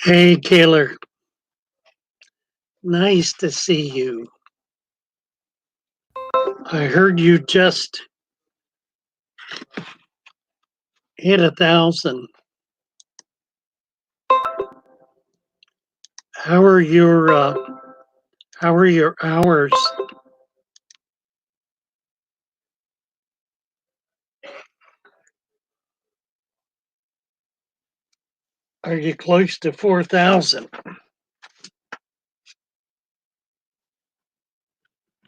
Hey, Taylor. Nice to see you. I heard you just hit 1,000. How are your How are your hours? Are you close to 4,000?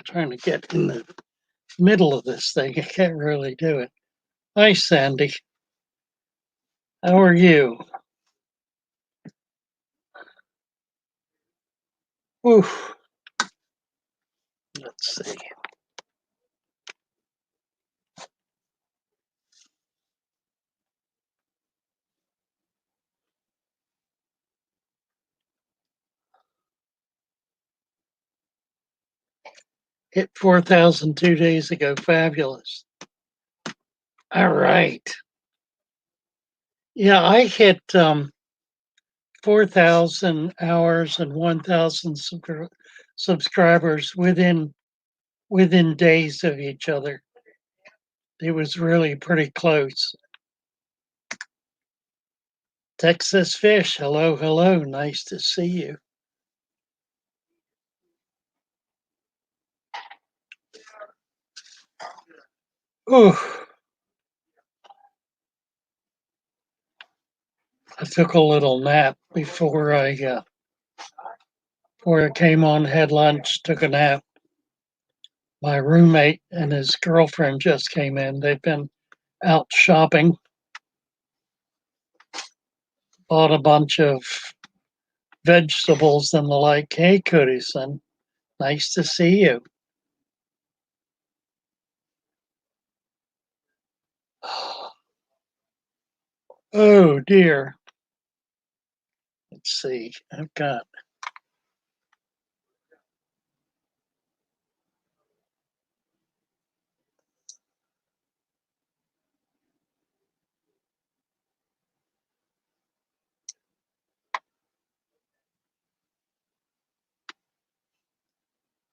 Trying to get in the middle of this thing. I can't really do it. Hi, Sandy. How are you? Oof. Let's see. Hit 4,000 2 days ago. Fabulous. All right. Yeah, I hit 4,000 hours and 1,000 subscribers within days of each other. It was really pretty close. Texas Fish, hello, hello. Nice to see you. Ooh, I took a little nap before I came on, had lunch, took a nap. My roommate and his girlfriend just came in. They've been out shopping, bought a bunch of vegetables and the like. Hey, Cootie-son, nice to see you. Oh dear. Let's see. I've got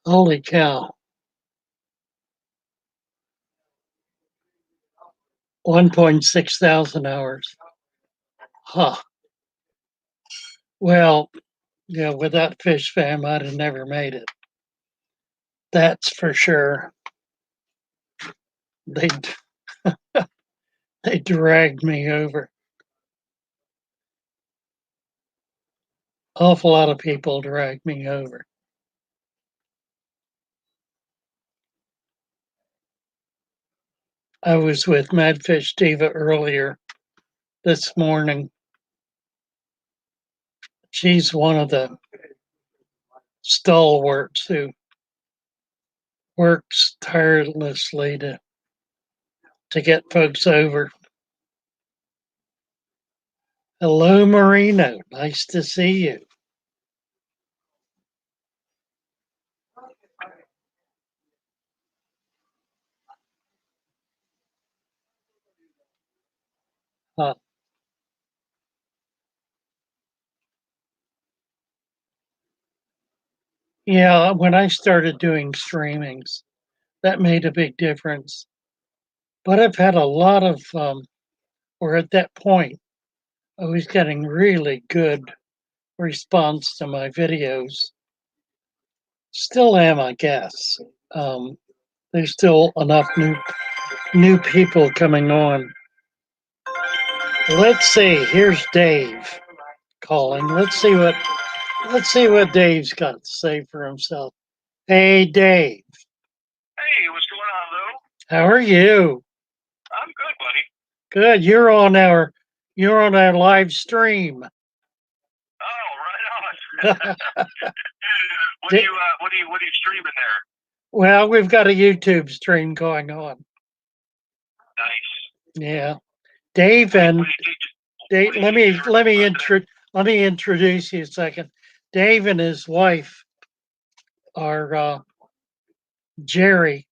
holy cow. 1.6 thousand hours. Huh. Well, yeah, without Fish Fam, I'd have never made it. That's for sure. They they dragged me over. Awful lot of people dragged me over. I was with Madfish Diva earlier this morning. She's one of the stalwarts who works tirelessly to get folks over. Hello, Marino. Nice to see you. Uh, yeah, when I started doing streamings, that made a big difference. But I've had a lot of, or at that point, I was getting really good response to my videos. Still am, I guess. Um, there's still enough new people coming on. Let's see. Here's Dave calling. Let's see what Dave's got to say for himself. Hey, Dave. Hey, what's going on, Lou? How are you? I'm good, buddy. Good. You're on our live stream. Oh, right on. What are you streaming there? Well, we've got a YouTube stream going on. Nice. Yeah. Dave and What do you Dave, what do you let me introduce you a second. Dave and his wife are Jerry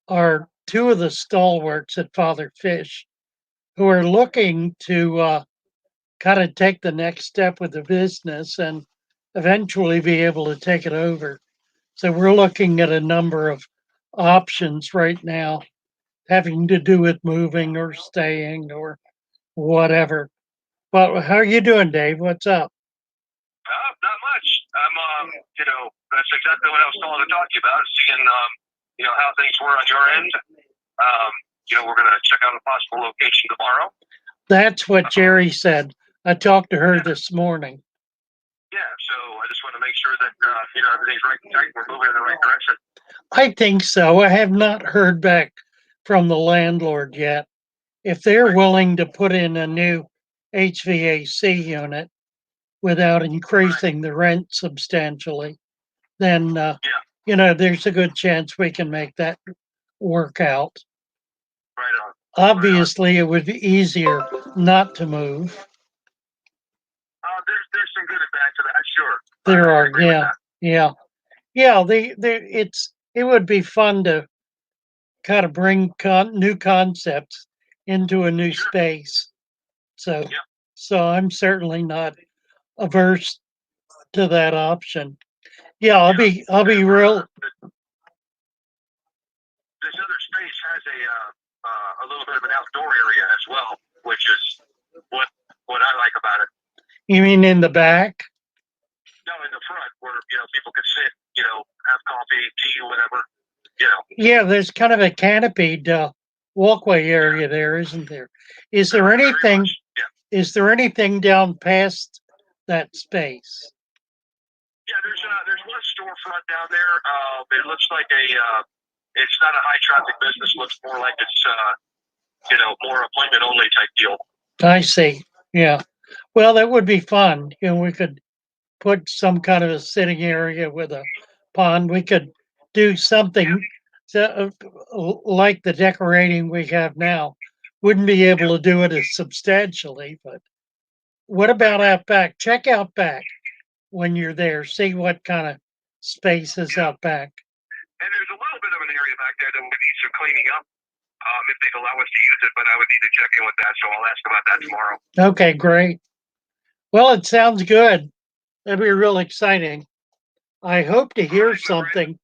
are two of the stalwarts at Father Fish who are looking to kind of take the next step with the business and eventually be able to take it over. So we're looking at a number of options right now having to do with moving or staying or whatever. But how are you doing, Dave? What's up? Not much. That's exactly what I was calling to talk to you about, seeing, how things were on your end. We're going to check out a possible location tomorrow. That's what Jerry said. I talked to her this morning. Yeah, so I just want to make sure that, everything's right and tight. We're moving in the right direction. I think so. I have not heard back from the landlord yet. If they're willing to put in a new HVAC unit without increasing the rent substantially, then there's a good chance we can make that work out. Right on. Obviously, it would be easier not to move. There's some good and bad to that, sure. There I are, agree with yeah, that. yeah, yeah. It would be fun to kind of bring new concepts into a new Sure. space. So, Yeah. so I'm certainly not averse to that option. Yeah, I'll be real. This other space has a little bit of an outdoor area as well, which is what I like about it. You mean in the back? No, in the front where people could sit, have coffee, tea, whatever. Yeah, there's kind of a canopied walkway area there, isn't there? Is there Very anything? much, yeah. Is there anything down past that space? Yeah, there's one storefront down there. It looks like it's not a high traffic business. Looks more like it's more appointment only type deal. I see. Yeah. Well, that would be fun. We could put some kind of a sitting area with a pond. We could do something like the decorating we have now. Wouldn't be able to do it as substantially, but what about out back? Check out back when you're there. See what kind of space is out back. And there's a little bit of an area back there that would need some cleaning up if they'd allow us to use it, but I would need to check in with that, so I'll ask about that tomorrow. Okay, great. Well, it sounds good. That'd be real exciting. I hope to hear something.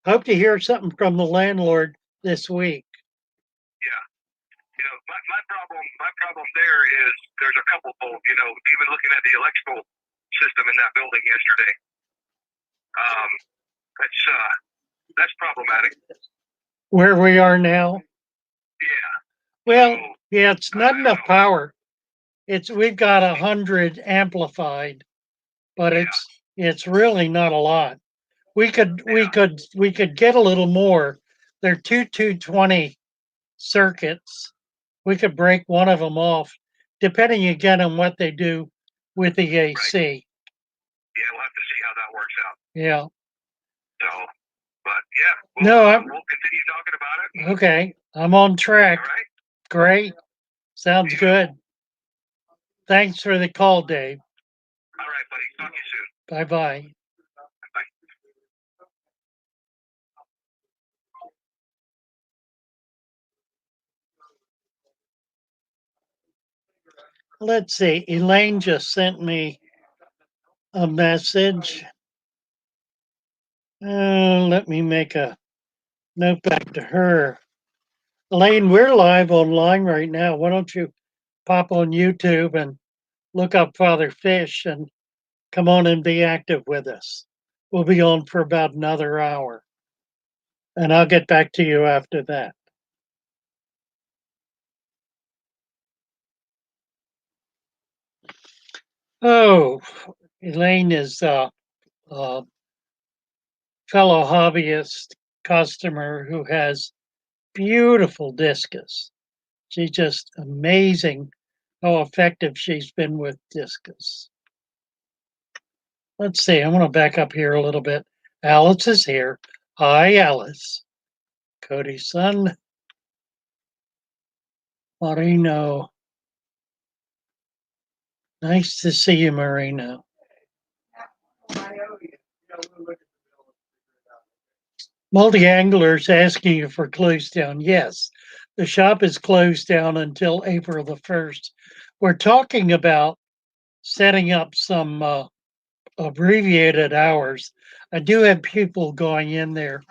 Hope to hear something from the landlord this week. Yeah. My problem there is there's a couple of, even looking at the electrical system in that building yesterday. That's problematic. Where we are now? Yeah. Well, yeah, it's not enough power. We've got 100 amplified, but it's really not a lot. We could get a little more. They're 220 circuits. We could break one of them off, depending again on what they do with the AC. Right. Yeah, we'll have to see how that works out. Yeah. So, but yeah, we'll continue talking about it. Okay, I'm on track. All right. Great. Sounds good. Thanks for the call, Dave. All right, buddy. Talk to you soon. Bye-bye. Bye. Let's see. Elaine just sent me a message. Let me make a note back to her. Elaine, we're live online right now. Why don't you pop on YouTube and look up Father Fish and come on and be active with us. We'll be on for about another hour. And I'll get back to you after that. Oh, Elaine is a fellow hobbyist customer who has beautiful discus. She's just amazing how effective she's been with discus. Let's see, I'm going to back up here a little bit. Alice is here. Hi, Alice. Cody's son, Marino. Nice to see you, Marino. Multi-Angler's asking you for closed down. Yes, the shop is closed down until April the 1st. We're talking about setting up some abbreviated hours. I do have people going in there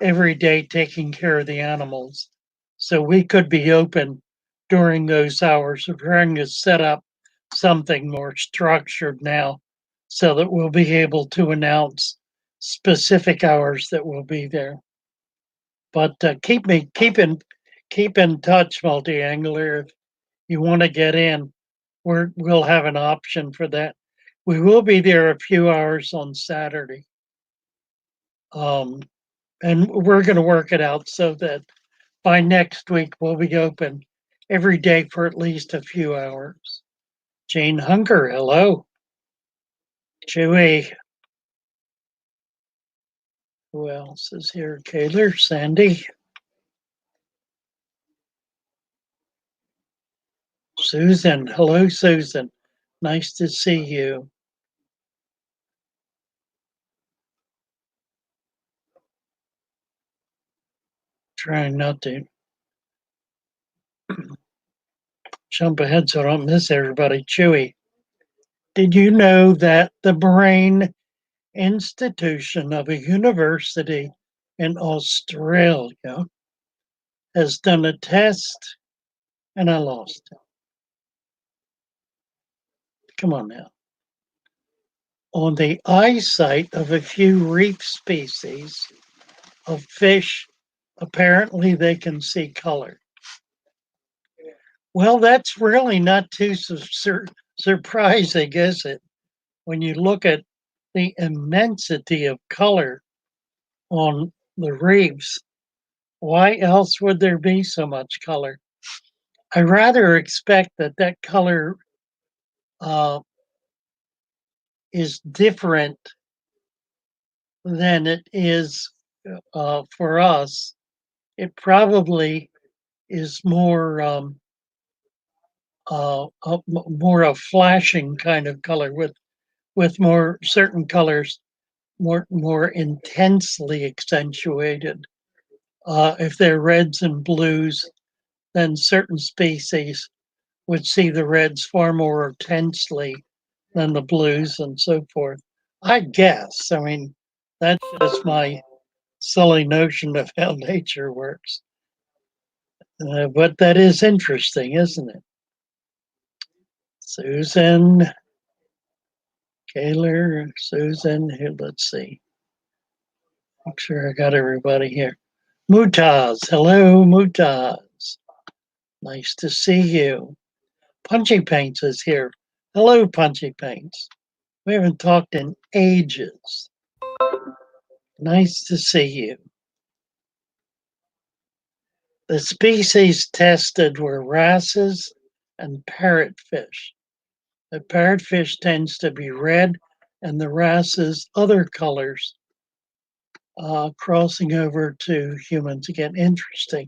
every day taking care of the animals. So we could be open during those hours. We're trying to set up something more structured now so that we'll be able to announce specific hours that we'll be there. But keep in touch, multi angler. If you want to get in, we'll have an option for that. We will be there a few hours on Saturday. And we're going to work it out so that by next week we'll be open every day for at least a few hours. Jane Hunker, hello. Chewy. Who else is here? Kaylor, Sandy, Susan. Hello, Susan. Nice to see you. Trying not to jump ahead so I don't miss everybody. Chewy, did you know that the brain institution of a university in Australia has done a test and I lost it? Come on now. On the eyesight of a few reef species of fish, apparently they can see color. Well, that's really not too surprising, is it? When you look at the immensity of color on the reefs, why else would there be so much color? I rather expect that that color uh, is different than it is for us. It probably is more a flashing kind of color with more certain colors more intensely accentuated. If they're reds and blues, then certain species would see the reds far more intensely than the blues and so forth. I guess. I mean, that's just my silly notion of how nature works. But that is interesting, isn't it? Susan, Kaylor, Susan, here, let's see. Make sure I got everybody here. Mutaz, hello, Mutaz. Nice to see you. Punchy Paints is here. Hello, Punchy Paints. We haven't talked in ages. Nice to see you. The species tested were wrasses and parrotfish. The parrotfish tends to be red, and the wrasses other colors, crossing over to humans again. Interesting.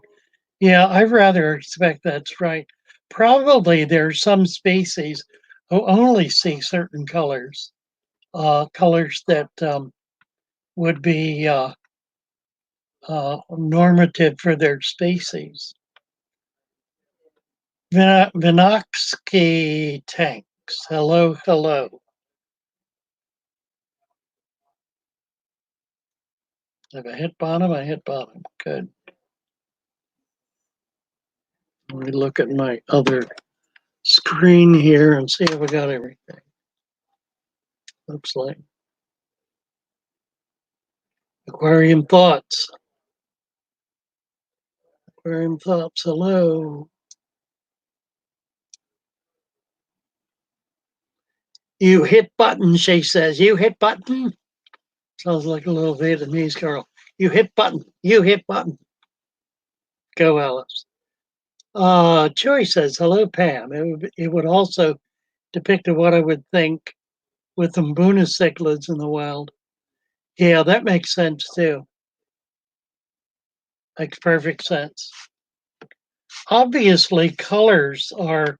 Yeah, I rather expect that's right. Probably there are some species who only see certain colors, colors that would be normative for their species. Vinoksky tanks. Hello, hello. Have I hit bottom? I hit bottom. Good. Let me look at my other screen here and see if I got everything. Looks like Aquarium Thoughts. Aquarium Thoughts, hello. You hit button, she says. You hit button. Sounds like a little Vietnamese girl. You hit button. You hit button. Go, Alice. Chewy says, hello, Pam. It would also depict what I would think with the Mbuna cichlids in the wild. Yeah, that makes sense too. Makes perfect sense. Obviously, colors are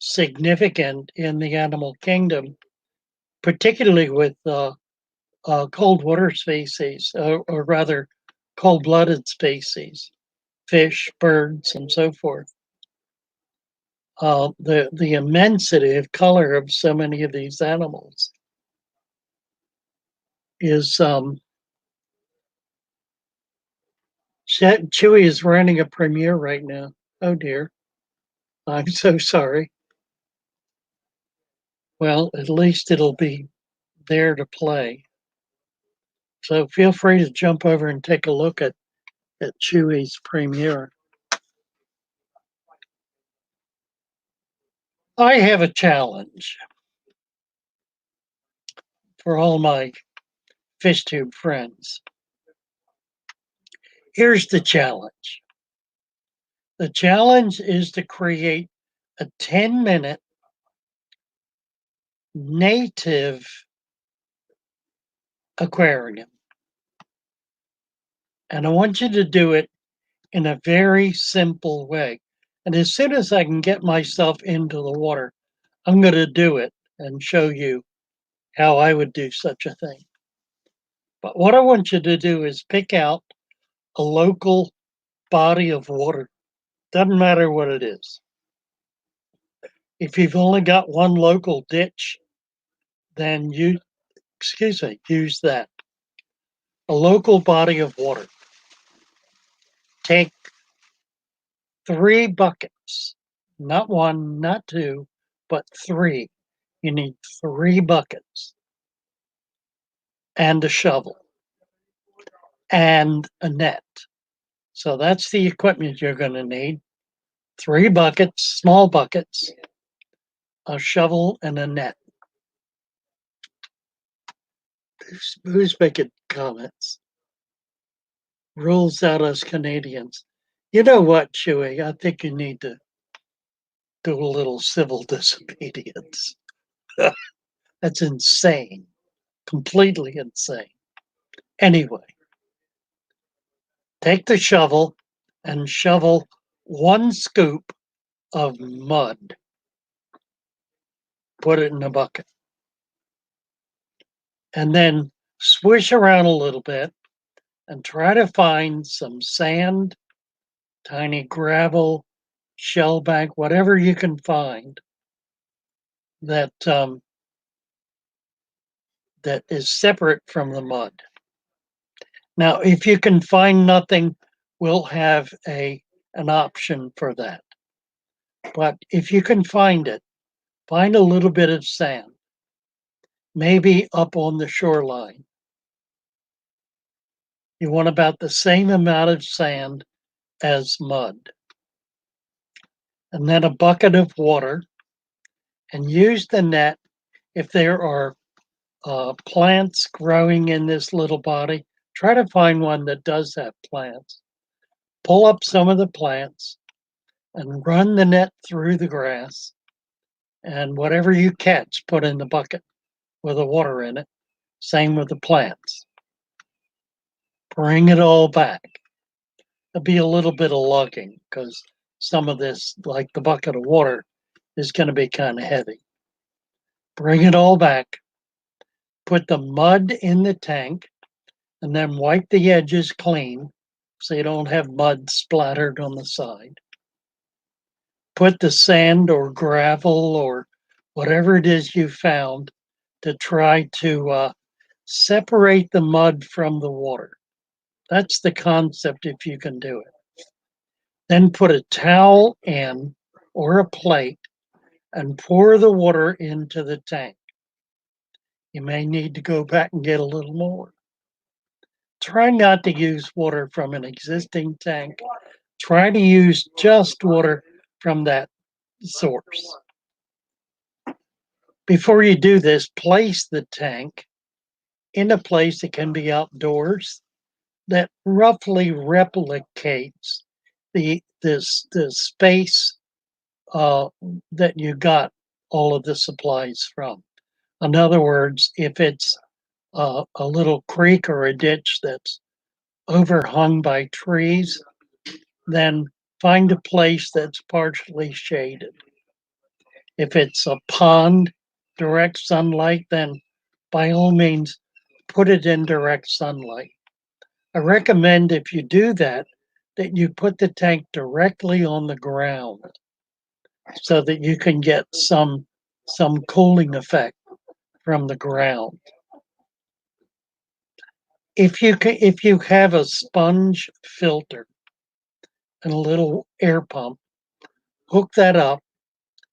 significant in the animal kingdom, particularly with cold water species, or rather, cold blooded species, fish, birds, and so forth. the immensity of color of so many of these animals is Chewy is running a premiere right now. Oh dear. I'm so sorry. Well, at least it'll be there to play. So feel free to jump over and take a look at Chewy's premiere. I have a challenge for all my fish tube friends. Here's the challenge. The challenge is to create a 10-minute native aquarium. And I want you to do it in a very simple way. And as soon as I can get myself into the water, I'm going to do it and show you how I would do such a thing. But what I want you to do is pick out a local body of water. Doesn't matter what it is. If you've only got one local ditch, then use that. A local body of water. Take 3 buckets, not 1, not 2, but 3. You need 3 buckets and a shovel and a net. So that's the equipment you're going to need. 3 buckets, small buckets, a shovel, and a net. Who's making comments? Rules out us Canadians. You know what, Chewy? I think you need to do a little civil disobedience. That's insane. Completely insane. Anyway, take the shovel and shovel 1 scoop of mud. Put it in a bucket. And then swish around a little bit and try to find some sand, tiny gravel, shell bank, whatever you can find that that is separate from the mud. Now, if you can find nothing, we'll have an option for that. But if you can find it, find a little bit of sand, maybe up on the shoreline. You want about the same amount of sand as mud. And then a bucket of water, and use the net if there are plants growing in this little body. Try to find one that does have plants. Pull up some of the plants and run the net through the grass. And whatever you catch, put in the bucket with the water in it. Same with the plants. Bring it all back. There'll be a little bit of lugging because some of this, like the bucket of water, is going to be kind of heavy. Bring it all back. Put the mud in the tank and then wipe the edges clean so you don't have mud splattered on the side. Put the sand or gravel or whatever it is you found to try to separate the mud from the water. That's the concept if you can do it. Then put a towel in or a plate and pour the water into the tank. You may need to go back and get a little more. Try not to use water from an existing tank. Try to use just water from that source. Before you do this, place the tank in a place that can be outdoors that roughly replicates the space that you got all of the supplies from. In other words, if it's a little creek or a ditch that's overhung by trees, then find a place that's partially shaded. If it's a pond, direct sunlight, then by all means put it in direct sunlight. I recommend if you do that, that you put the tank directly on the ground so that you can get some cooling effect from the ground. If you have a sponge filter and a little air pump, hook that up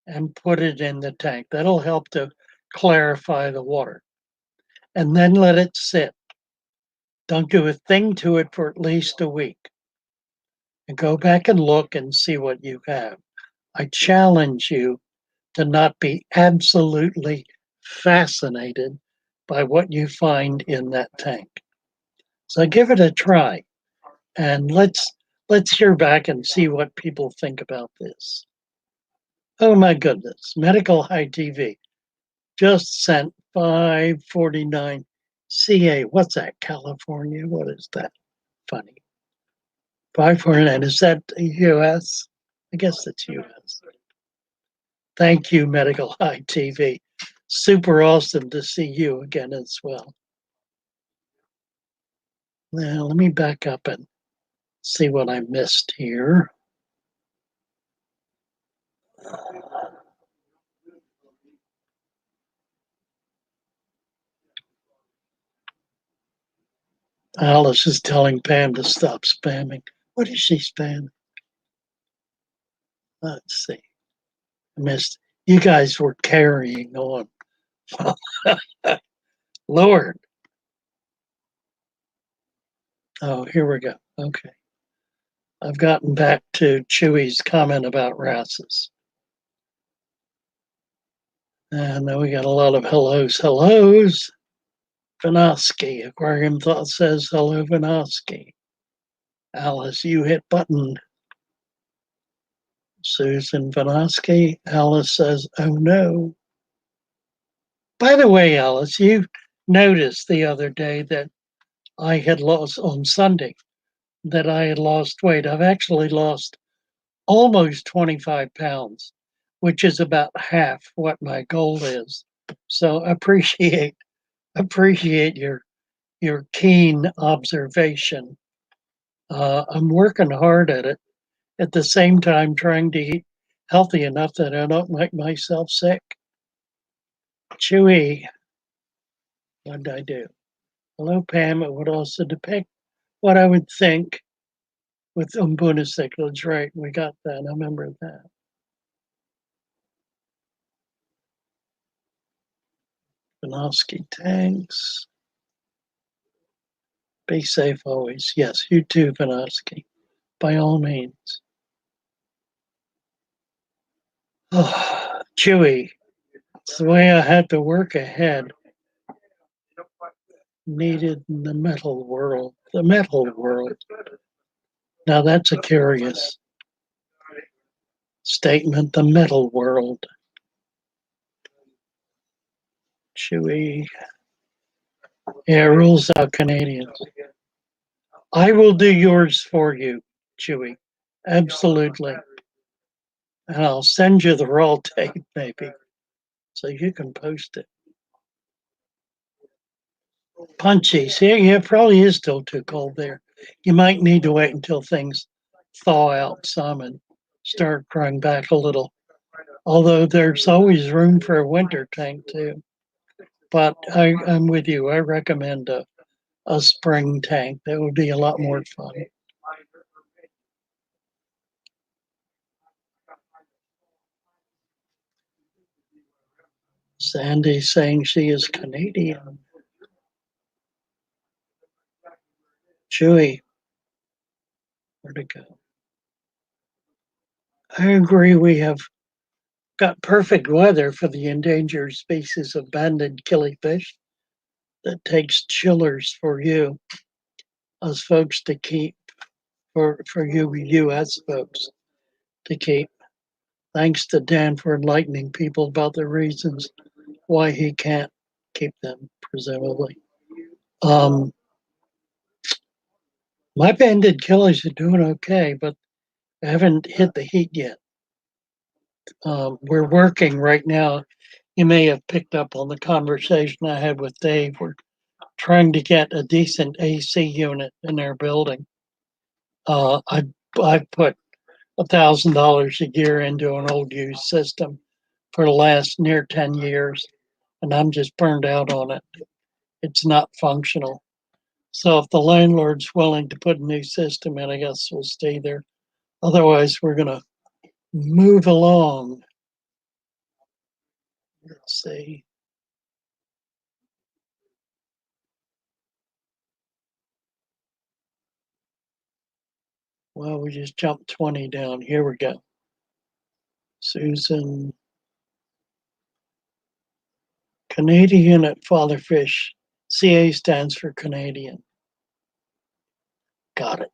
and put it in the tank. That'll help to clarify the water. And then let it sit. Don't do a thing to it for at least a week. And go back and look and see what you have. I challenge you to not be absolutely fascinated by what you find in that tank. So give it a try, and let's hear back and see what people think about this. Oh my goodness, Medical High TV just sent 549 CA. What's that? California? What is that? Funny. 549. Is that US? I guess it's US. Thank you, Medical High TV. Super awesome to see you again as well. Now, let me back up and see what I missed here. Alice is telling Pam to stop spamming. What is she spamming? Let's see. I missed. You guys were carrying on. Lord. Oh, here we go. Okay. I've gotten back to Chewy's comment about wrasses. And then we got a lot of hellos. Hellos. Vinoski. Aquarium Thought says hello, Vinoski. Alice, you hit button. Susan Vinoski. Alice says, oh no. By the way, Alice, you noticed the other day that I had lost on Sunday, that I had lost weight. I've actually lost almost 25 pounds, which is about half what my goal is. So appreciate your keen observation. I'm working hard at it. At the same time, trying to eat healthy enough that I don't make myself sick. Chewy, what did I do? Hello, Pam. It would also depict what I would think with Umbuna cichlids. Right, we got that. I remember that. Vinovsky tanks. Be safe always. Yes, you too, Vinovsky. By all means. Oh, Chewy. It's the way I had to work ahead. Needed in the metal world. The metal world. Now that's a curious statement. The metal world. Chewy. Yeah, rules out Canadians. I will do yours for you, Chewy. Absolutely. And I'll send you the raw tape, maybe, so you can post it. Punchy. See, yeah, it probably is still too cold there. You might need to wait until things thaw out some and start growing back a little. Although there's always room for a winter tank too. But I'm with you. I recommend a spring tank. That would be a lot more fun. Sandy saying she is Canadian. Chewy, where'd it go? I agree. We have got perfect weather for the endangered species of banded killifish. That takes chillers for you, us folks, to keep, for you U.S. folks to keep. Thanks to Dan for enlightening people about the reasons why he can't keep them, presumably. My banded killies are doing okay, but I haven't hit the heat yet. We're working right now. You may have picked up on the conversation I had with Dave. We're trying to get a decent AC unit in their building. I put $1,000 a year into an old used system for the last near 10 years, and I'm just burned out on it. It's not functional. So if the landlord's willing to put a new system in, I guess we'll stay there. Otherwise, we're going to move along. Let's see. Well, we just jumped 20 down. Here we go. Susan. Canadian at Fatherfish. CA stands for Canadian. Got it.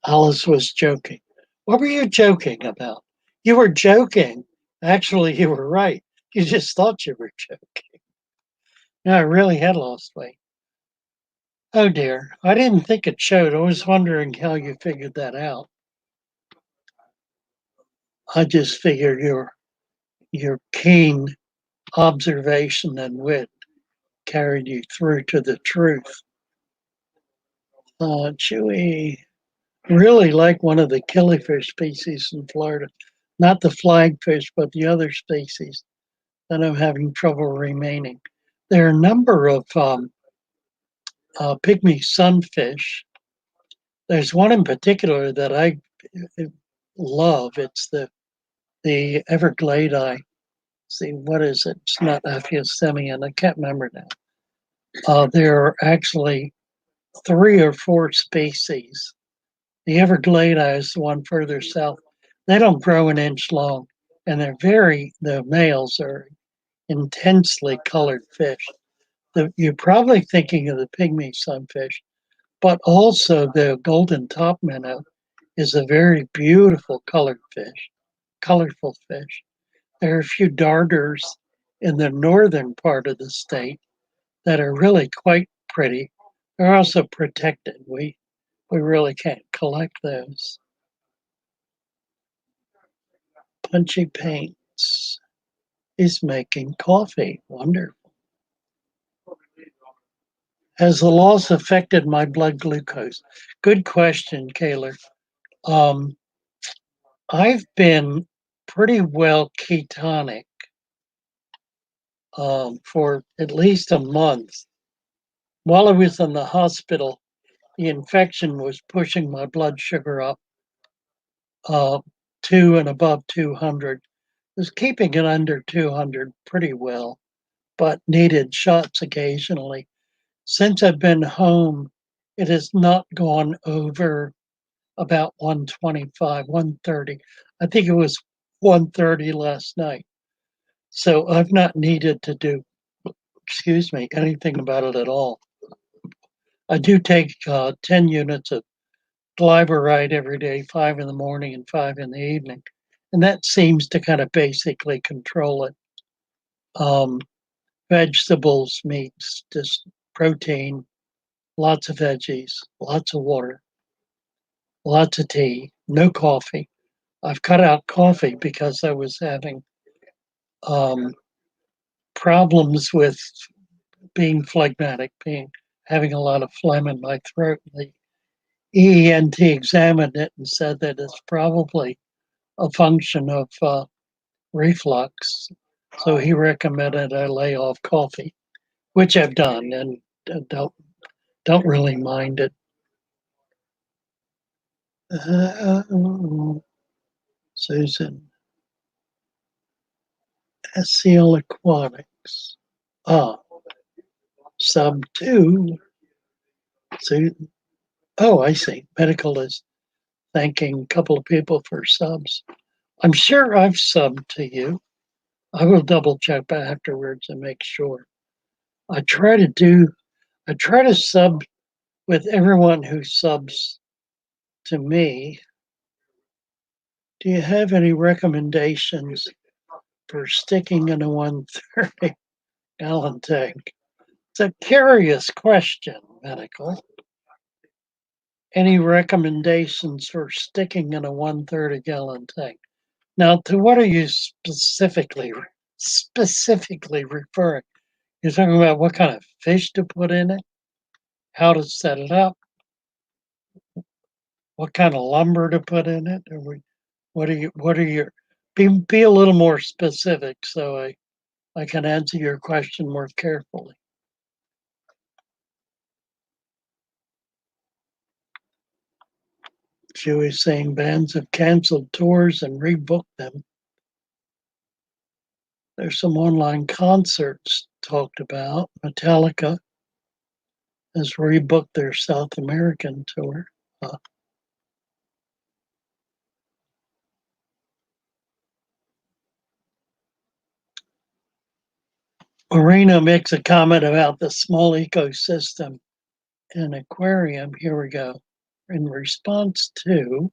Alice was joking. What were you joking about? You were joking. Actually, you were right. You just thought you were joking. No, I really had lost weight. Oh dear. I didn't think it showed. I was wondering how you figured that out. I just figured your keen observation and wit carried you through to the truth. Chewy, really like one of the killifish species in Florida. Not the flagfish, but the other species that I'm having trouble remaining. There are a number of pygmy sunfish. There's one in particular that I love. It's the Everglades. See, what is it? It's not Aphyosemian. I can't remember now. There are actually 3 or 4 species. The Everglades is the one further south. They don't grow an inch long, and the males are intensely colored fish. You're probably thinking of the pygmy sunfish, but also the golden top minnow is a very beautiful colorful fish. There are a few darters in the northern part of the state that are really quite pretty. They're also protected. We really can't collect those. Punchy Paints is making coffee. Wonderful. Has the loss affected my blood glucose? Good question, Kaylor. Um, I've been pretty well ketonic for at least a month. While I was in the hospital, the infection was pushing my blood sugar up to and above 200. It was keeping it under 200 pretty well, but needed shots occasionally. Since I've been home, it has not gone over about 125, 130. I think it was 130 last night. So I've not needed to do, anything about it at all. I do take 10 units of glyburide every day, 5 in the morning and 5 in the evening. And that seems to kind of basically control it. Vegetables, meats, just protein, lots of veggies, lots of water, lots of tea, no coffee. I've cut out coffee because I was having problems with being phlegmatic, having a lot of phlegm in my throat. The EENT examined it and said that it's probably a function of reflux. So he recommended I lay off coffee, which I've done, and don't really mind it. Susan, SCL Aquatics. Sub 2. Susan. Oh, I see. Medical is thanking a couple of people for subs. I'm sure I've subbed to you. I will double check afterwards and make sure. I try to sub with everyone who subs to me. Do you have any recommendations for sticking in a 130 gallon tank? It's a curious question, Medical. Any recommendations for sticking in a 130 gallon tank? Now, to what are you specifically referring? You're talking about what kind of fish to put in it, how to set it up. what kind of lumber to put in it? What are your, be a little more specific so I can answer your question more carefully. She was saying bands have canceled tours and rebooked them. There's some online concerts talked about. Metallica has rebooked their South American tour. Marina makes a comment about the small ecosystem in aquarium. Here we go. In response to,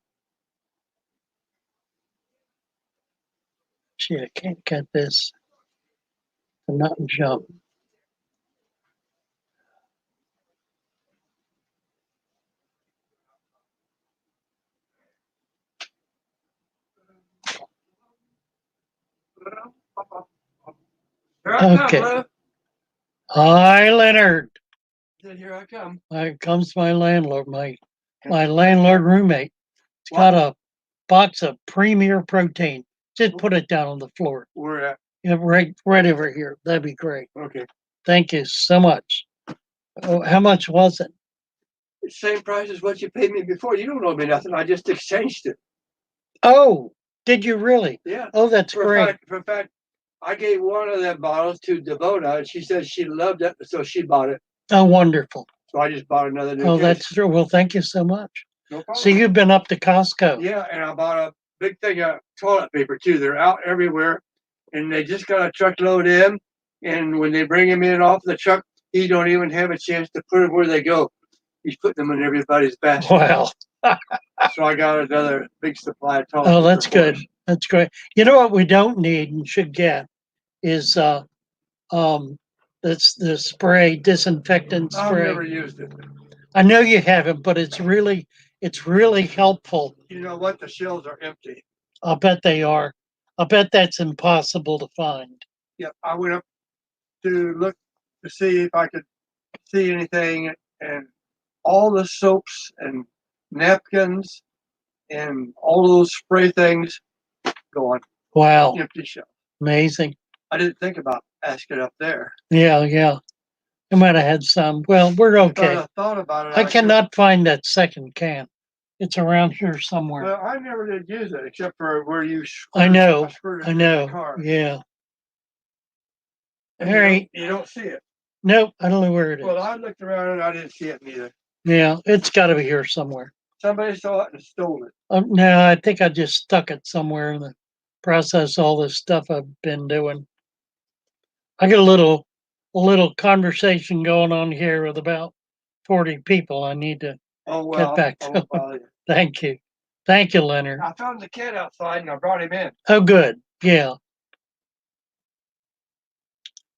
gee, I can't get this to not jump. Okay. Hi, Leonard. Here I come. Here comes my landlord, my landlord roommate. It's got a box of Premier Protein. Just put it down on the floor. Where at? Yeah, right over here. That'd be great. Okay. Thank you so much. Oh, how much was it? Same price as what you paid me before. You don't owe me nothing. I just exchanged it. Oh, did you really? Yeah. Oh, that's great. For a fact, I gave one of them bottles to Devona, and she said she loved it, so she bought it. Oh, wonderful. So I just bought another new Oh, case. that's true. Well, thank you so much. No problem. So you've been up to Costco. Yeah, and I bought a big thing of toilet paper too. They're out everywhere, and they just got a truckload in. And when they bring them in off the truck, he don't even have a chance to put them where they go. He's putting them in everybody's basket. Wow. So I got another big supply of toilet Oh, paper that's for good. us. That's great. You know what we don't need and should get is that's the spray, disinfectant I've spray. never used it. I know you haven't, but it's really helpful. You know what? The shelves are empty. I'll bet they are. I bet that's impossible to find. Yep, I went up to look to see if I could see anything, and all the soaps and napkins and all those spray things gone. Wow. Empty shelf. Amazing. I didn't think about asking up there. Yeah, yeah. I might have had some. Well, we're If okay. I'd have thought about it, I could- cannot find that second can. It's around here somewhere. Well, I never did use it except for where you. I know. squirted I it in the know. car. Yeah. And All right. You don't see it. Nope. I don't know where it is. Well, I looked around and I didn't see it neither. Yeah, it's got to be here somewhere. Somebody saw it and stole it. No, I think I just stuck it somewhere in the process. All this stuff I've been doing. I got a little conversation going on here with about 40 people. I need to Oh well. get back I to. won't bother you. Thank you, Leonard. I found the kid outside and I brought him in. Oh, good. Yeah.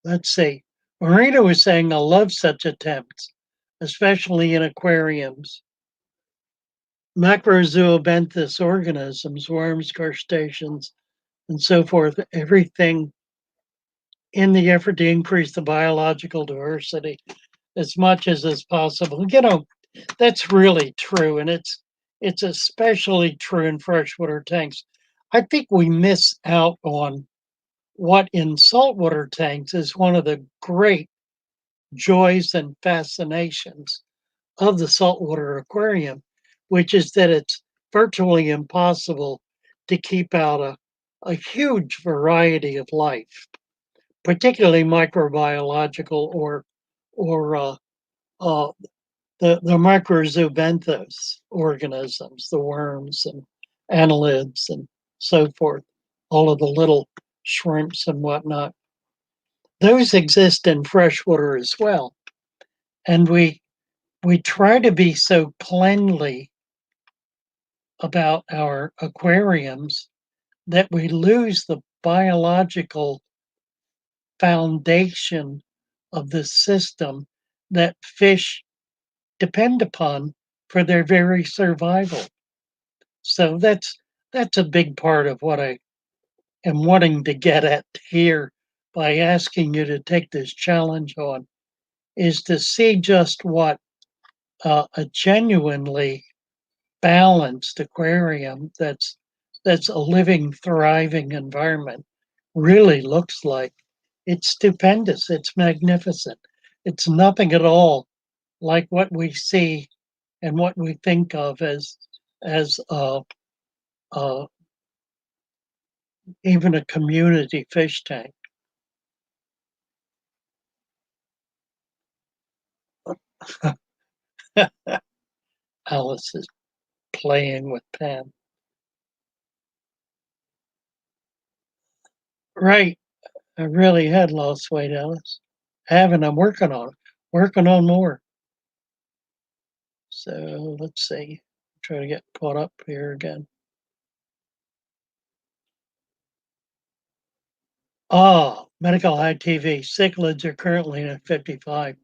Let's see. Marina was saying, I love such attempts, especially in aquariums. Macrozoobenthus organisms, worms, crustaceans, and so forth, everything in the effort to increase the biological diversity as much as is possible. You know, that's really true, and it's especially true in freshwater tanks. I think we miss out on what in saltwater tanks is one of the great joys and fascinations of the saltwater aquarium, which is that it's virtually impossible to keep out a huge variety of life, particularly microbiological or the microzoobenthos organisms, the worms and annelids and so forth, all of the little shrimps and whatnot. Those exist in freshwater as well. And we try to be so cleanly about our aquariums that we lose the biological foundation of the system that fish depend upon for their very survival. So that's a big part of what I am wanting to get at here by asking you to take this challenge on, is to see just what a genuinely balanced aquarium that's a living, thriving environment really looks like. It's stupendous. It's magnificent. It's nothing at all like what we see and what we think of as uh, even a community fish tank. Alice is playing with Pam. Right. I really had lost weight, Alice. Haven't. I'm working on it. Working on more. So let's see. Try to get caught up here again. Medical High TV. Cichlids are currently at 55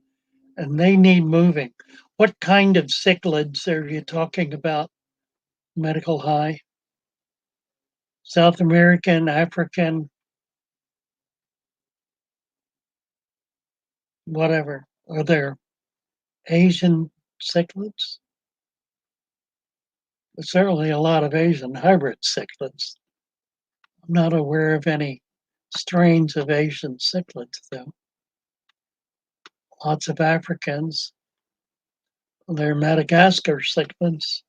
and they need moving. What kind of cichlids are you talking about, Medical High? South American, African, whatever. Are there Asian cichlids? There's certainly a lot of Asian hybrid cichlids. I'm not aware of any strains of Asian cichlids, though. Lots of Africans. They're Madagascar cichlids.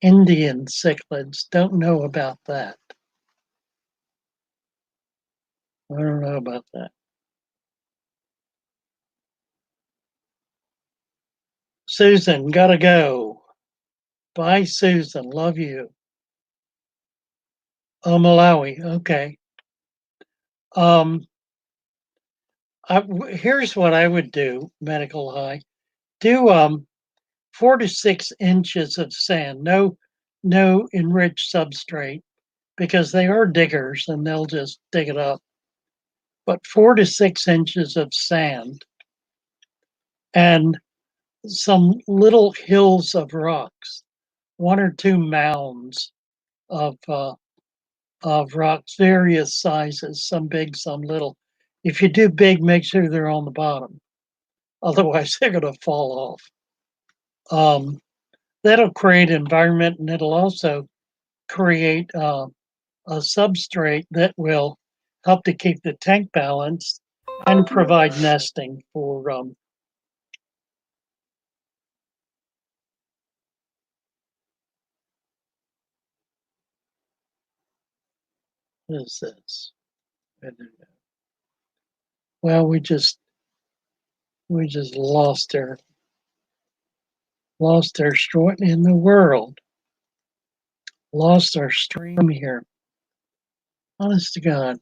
Indian cichlids. Don't know about that. I don't know about that. Susan, gotta go. Bye, Susan. Love you. Oh, Malawi. Okay. Um, here's what I would do, Medical High. Do 4 to 6 inches of sand. No enriched substrate because they are diggers and they'll just dig it up. But 4 to 6 inches of sand and some little hills of rocks, 1 or 2 mounds of rocks, various sizes, some big, some little. If you do big, make sure they're on the bottom. Otherwise, they're going to fall off. That'll create environment, and it'll also create a substrate that will help to keep the tank balanced and provide nesting for what is this? Well, we just lost our stream in the world. Lost our stream here. Honest to God.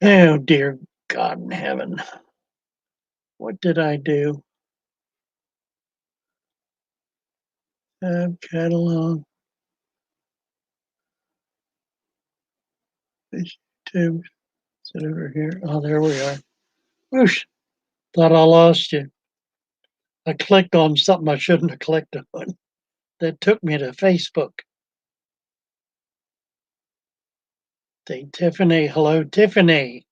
Oh dear God in heaven. What did I do? Catalog. YouTube. Is it over here? Oh, there we are. Whoosh. Thought I lost you. I clicked on something I shouldn't have clicked on. That took me to Facebook. Say, Tiffany. Hello, Tiffany.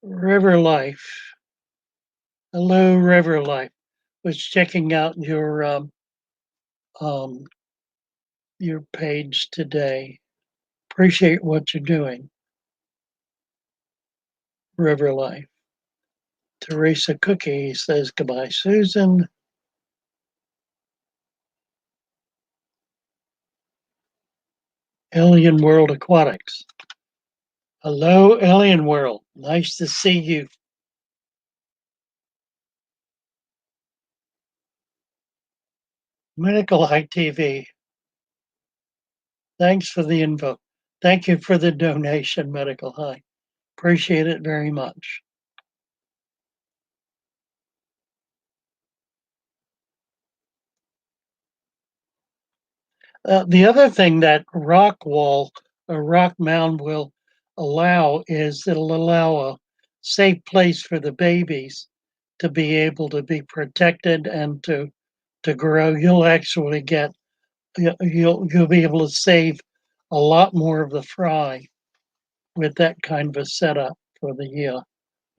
River Life. Hello, River Life. Was checking out um, your page today. Appreciate what you're doing, River Life. Teresa Cookie says goodbye, Susan. Alien World Aquatics. Hello, Alien World. Nice to see you. Medical High TV. Thanks for the info. Thank you for the donation, Medical High. Appreciate it very much. The other thing that rock wall or rock mound will allow is it'll allow a safe place for the babies to be able to be protected and to grow. You'll actually get you'll be able to save a lot more of the fry with that kind of a setup for the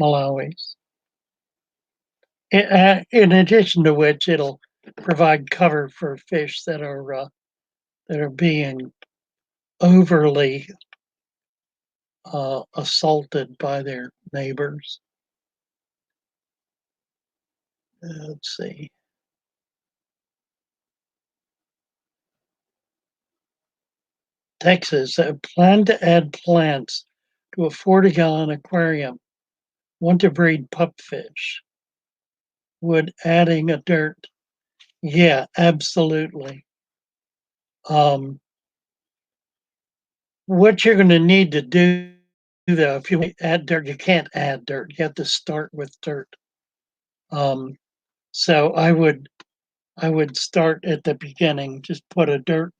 Malawis. In addition to which, it'll provide cover for fish that are being overly assaulted by their neighbors. Let's see. Texas plan to add plants to a 40-gallon aquarium. Want to breed pupfish. Would adding a dirt? Yeah, absolutely. What you're going to need to do though, if you add dirt, you can't add dirt. You have to start with dirt. So I would start at the beginning. Just put a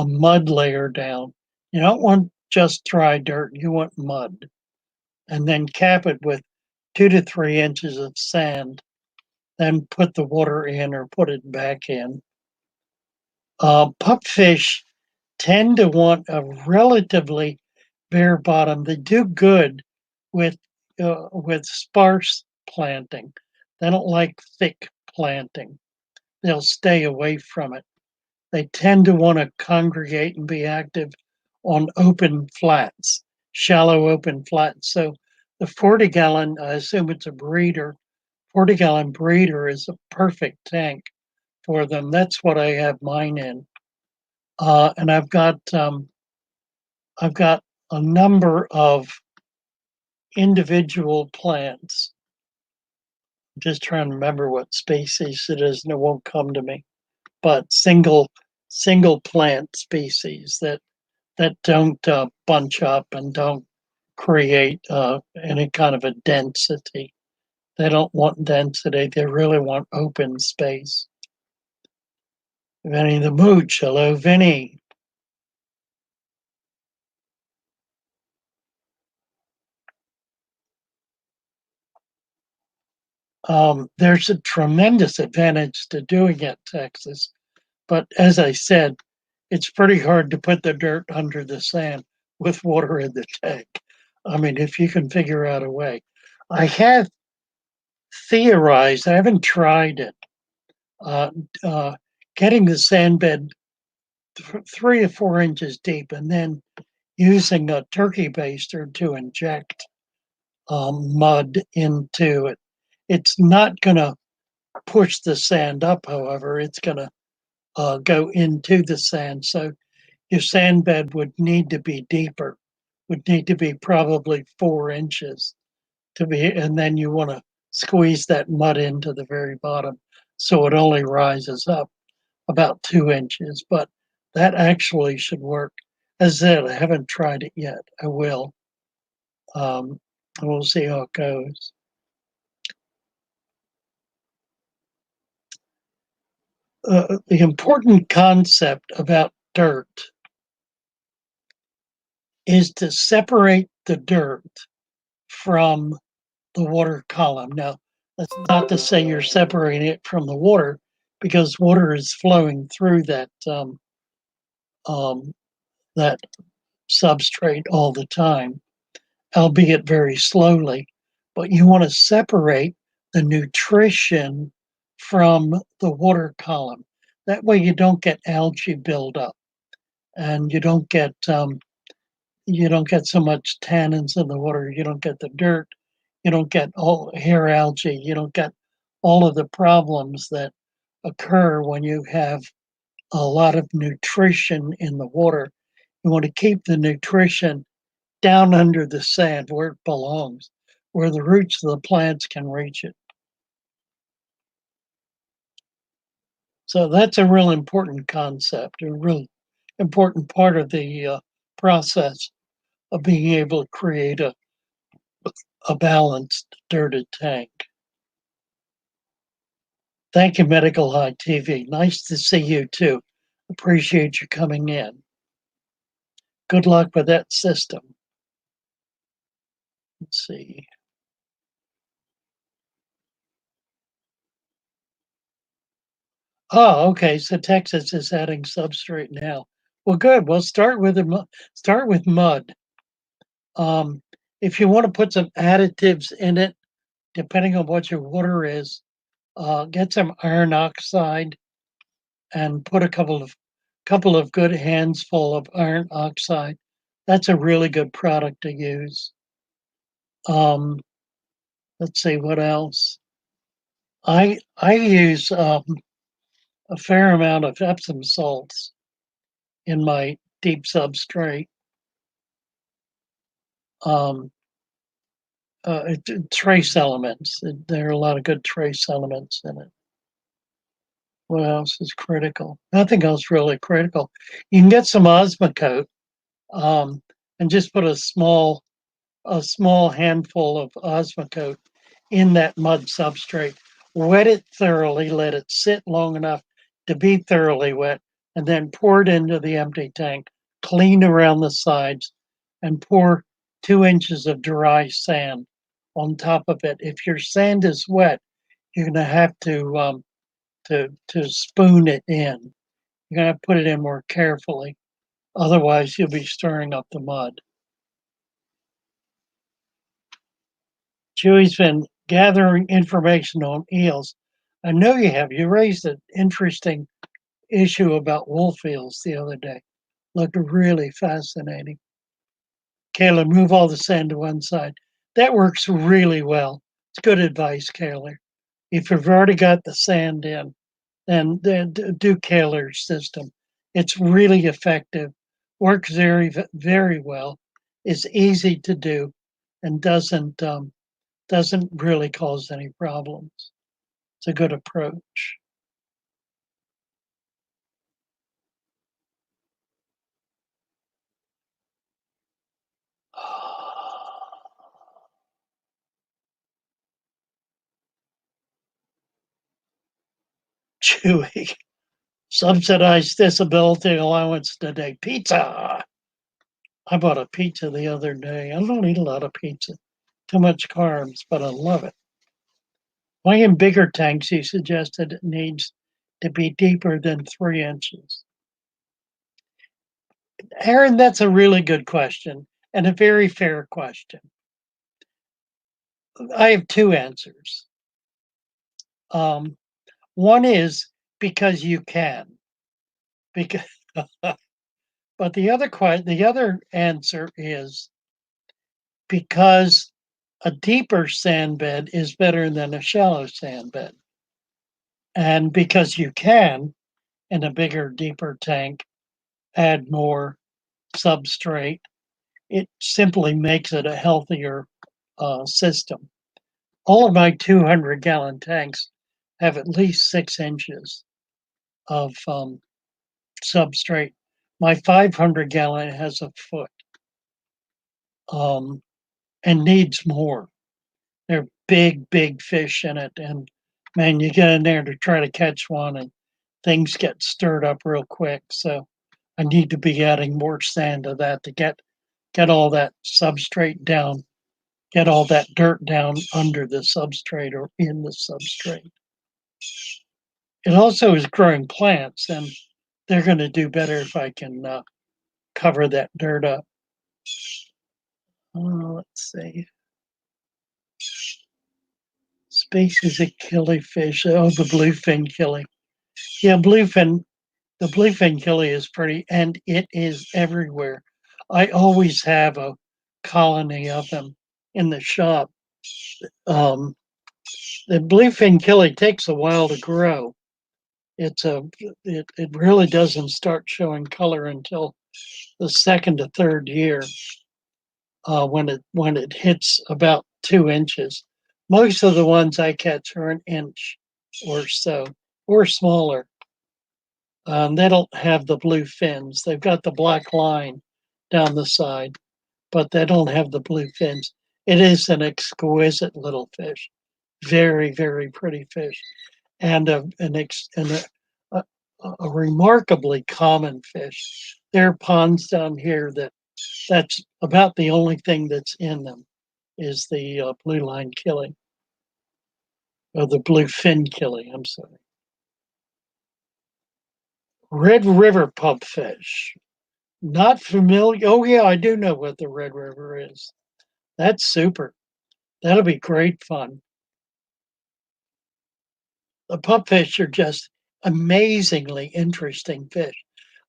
mud layer down. You don't want just dry dirt. You want mud, and then cap it with 2 to 3 inches of sand. Then put the water in or put it back in. Pupfish tend to want a relatively bare bottom. They do good with sparse planting. They don't like thick planting. They'll stay away from it. They tend to want to congregate and be active on open flats, shallow open flats. So the 40-gallon, I assume it's a breeder, 40-gallon breeder is a perfect tank for them. That's what I have mine in. And I've got a number of individual plants. I'm just trying to remember what species it is, and it won't come to me. But single plant species that don't bunch up and don't create any kind of a density. They don't want density. They really want open space. Vinny the Mooch. Hello, Vinny. There's a tremendous advantage to doing it, Texas. But as I said, it's pretty hard to put the dirt under the sand with water in the tank. I mean, if you can figure out a way. I have theorized, I haven't tried it, uh, getting the sand bed 3 to 4 inches deep and then using a turkey baster to inject mud into it. It's not going to push the sand up, however, it's going to go into the sand. So your sand bed would need to be deeper, would need to be probably 4 inches to be, and then you want to squeeze that mud into the very bottom so it only rises up about 2 inches. But that actually should work. As I said, I haven't tried it yet. I will. And we'll see how it goes. The important concept about dirt is to separate the dirt from the water column. Now, that's not to say you're separating it from the water, because water is flowing through that substrate all the time, albeit very slowly. But you want to separate the nutrition from the water column. That way, you don't get algae buildup, and you don't get so much tannins in the water. You don't get the dirt. You don't get all hair algae. You don't get all of the problems that occur when you have a lot of nutrition in the water. You want to keep the nutrition down under the sand where it belongs, where the roots of the plants can reach it. So that's a real important concept, a real important part of the process of being able to create a balanced dirted tank. Thank you, Medical High TV. Nice to see you too. Appreciate you coming in. Good luck with that system. Let's see. Oh, okay. So Texas is adding substrate now. Well, good. We'll start with mud. If you want to put some additives in it, depending on what your water is, Get some iron oxide and put a couple of good hands full of iron oxide. That's a really good product to use. Um, let's see what else. I use a fair amount of Epsom salts in my deep substrate. Um, trace elements. There are a lot of good trace elements in it. What else is critical? Nothing else really critical. You can get some Osmocote, um, and just put a small handful of Osmocote in that mud substrate. Wet it thoroughly, let it sit long enough to be thoroughly wet, and then pour it into the empty tank, clean around the sides, and pour 2 inches of dry sand on top of it. If your sand is wet, you're going to have to spoon it in. You're going to put it in more carefully. Otherwise, you'll be stirring up the mud. Chewy's been gathering information on eels. I know you have. You raised an interesting issue about wolf eels the other day. Looked really fascinating. Kayla, move all the sand to one side. That works really well. It's good advice, Kayla. If you've already got the sand in, then do Kaler's system. It's really effective, works very well, is easy to do, and doesn't really cause any problems. It's a good approach. Chewy, subsidized disability allowance today. Pizza. I bought a pizza the other day. I don't eat a lot of pizza. Too much carbs, but I love it. Why in bigger tanks he suggested it needs to be deeper than 3 inches? Aaron, that's a really good question and a very fair question. I have two answers. Um, one is because you can, because, but the other answer is because a deeper sand bed is better than a shallow sand bed, and because you can in a bigger, deeper tank add more substrate, it simply makes it a healthier system. All of my 200-gallon tanks have at least 6 inches of substrate. My 500-gallon has a foot um, and needs more. They're big fish in it. And man, you get in there to try to catch one and things get stirred up real quick. So I need to be adding more sand to that to get all that substrate down, get all that dirt down under the substrate or in the substrate. It also is growing plants, and they're going to do better if I can cover that dirt up. Let's see. Species of killifish. Oh, the bluefin killie. Yeah, the bluefin killie is pretty, and it is everywhere. I always have a colony of them in the shop. Um, the bluefin killie takes a while to grow. It's a it really doesn't start showing color until the second to third year, when it hits about 2 inches. Most of the ones I catch are an inch or so, or smaller. They don't have the blue fins. They've got the black line down the side, but they don't have the blue fins. It is an exquisite little fish, very pretty fish, and a, a remarkably common fish. There are ponds down here that's about the only thing that's in them is the blue line killie, or the blue fin killie. I'm sorry. Red River pupfish. Not familiar. Oh yeah, I do know what the Red River is. That's super. That'll be great fun. The pupfish are just amazingly interesting fish.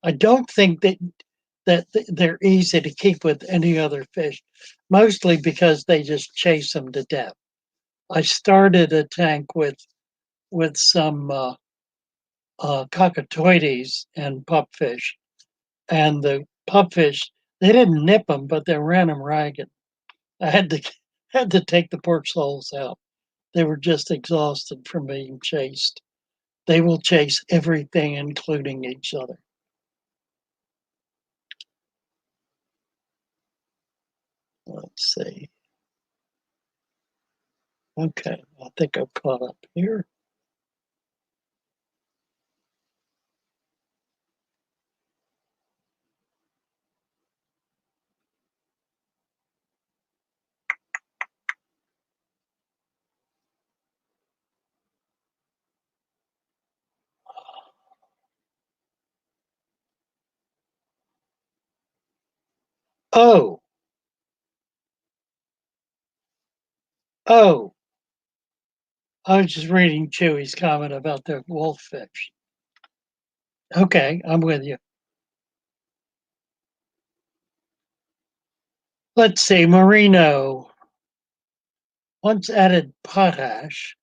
I don't think that they're easy to keep with any other fish, mostly because they just chase them to death. I started a tank with some cockatoides and pupfish, and the pupfish, they didn't nip them, but they ran them ragged. I had to take the poor souls out. They were just exhausted from being chased. They will chase everything, including each other. Let's see. Okay, I think I'm caught up here. Oh, oh, I was just reading Chewy's comment about the wolffish. Okay, I'm with you. Let's see, Marino once added potash.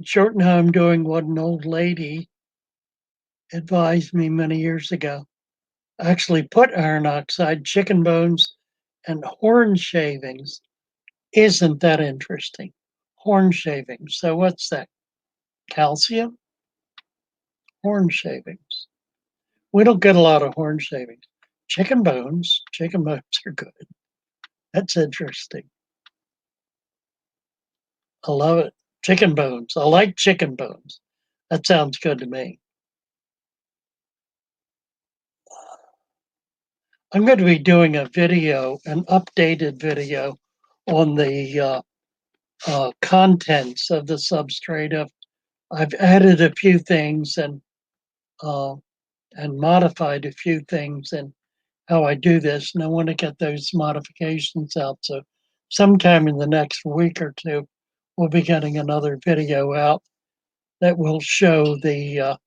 Short now I'm doing what an old lady advised me many years ago. Actually put iron oxide, chicken bones, and horn shavings. Isn't that interesting? Horn shavings. So what's that? Calcium? Horn shavings. We don't get a lot of horn shavings. Chicken bones. Chicken bones are good. That's interesting. I love it. Chicken bones. I like chicken bones. That sounds good to me. I'm going to be doing a video, an updated video on the contents of the substrate. I've added a few things uh, and modified a few things and how I do this, and I want to get those modifications out. So sometime in the next week or two, we'll be getting another video out that will show the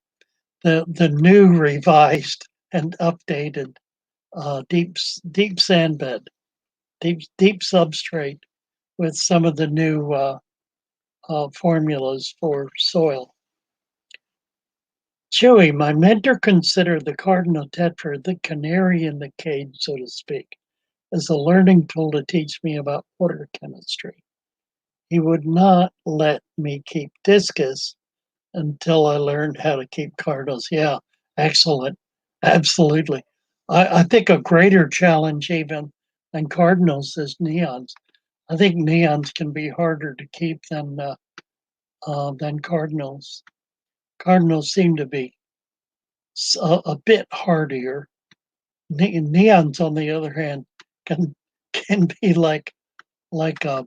new revised and updated deep sand bed, deep substrate with some of the new formulas for soil. Chewy, my mentor considered the cardinal tetra the canary in the cage, so to speak, as a learning tool to teach me about water chemistry. He would not let me keep discus until I learned how to keep cardinals. Yeah, excellent. Absolutely. I think a greater challenge even than cardinals is neons. I think neons can be harder to keep than cardinals. Cardinals seem to be a bit hardier. Neons, on the other hand, can can be like a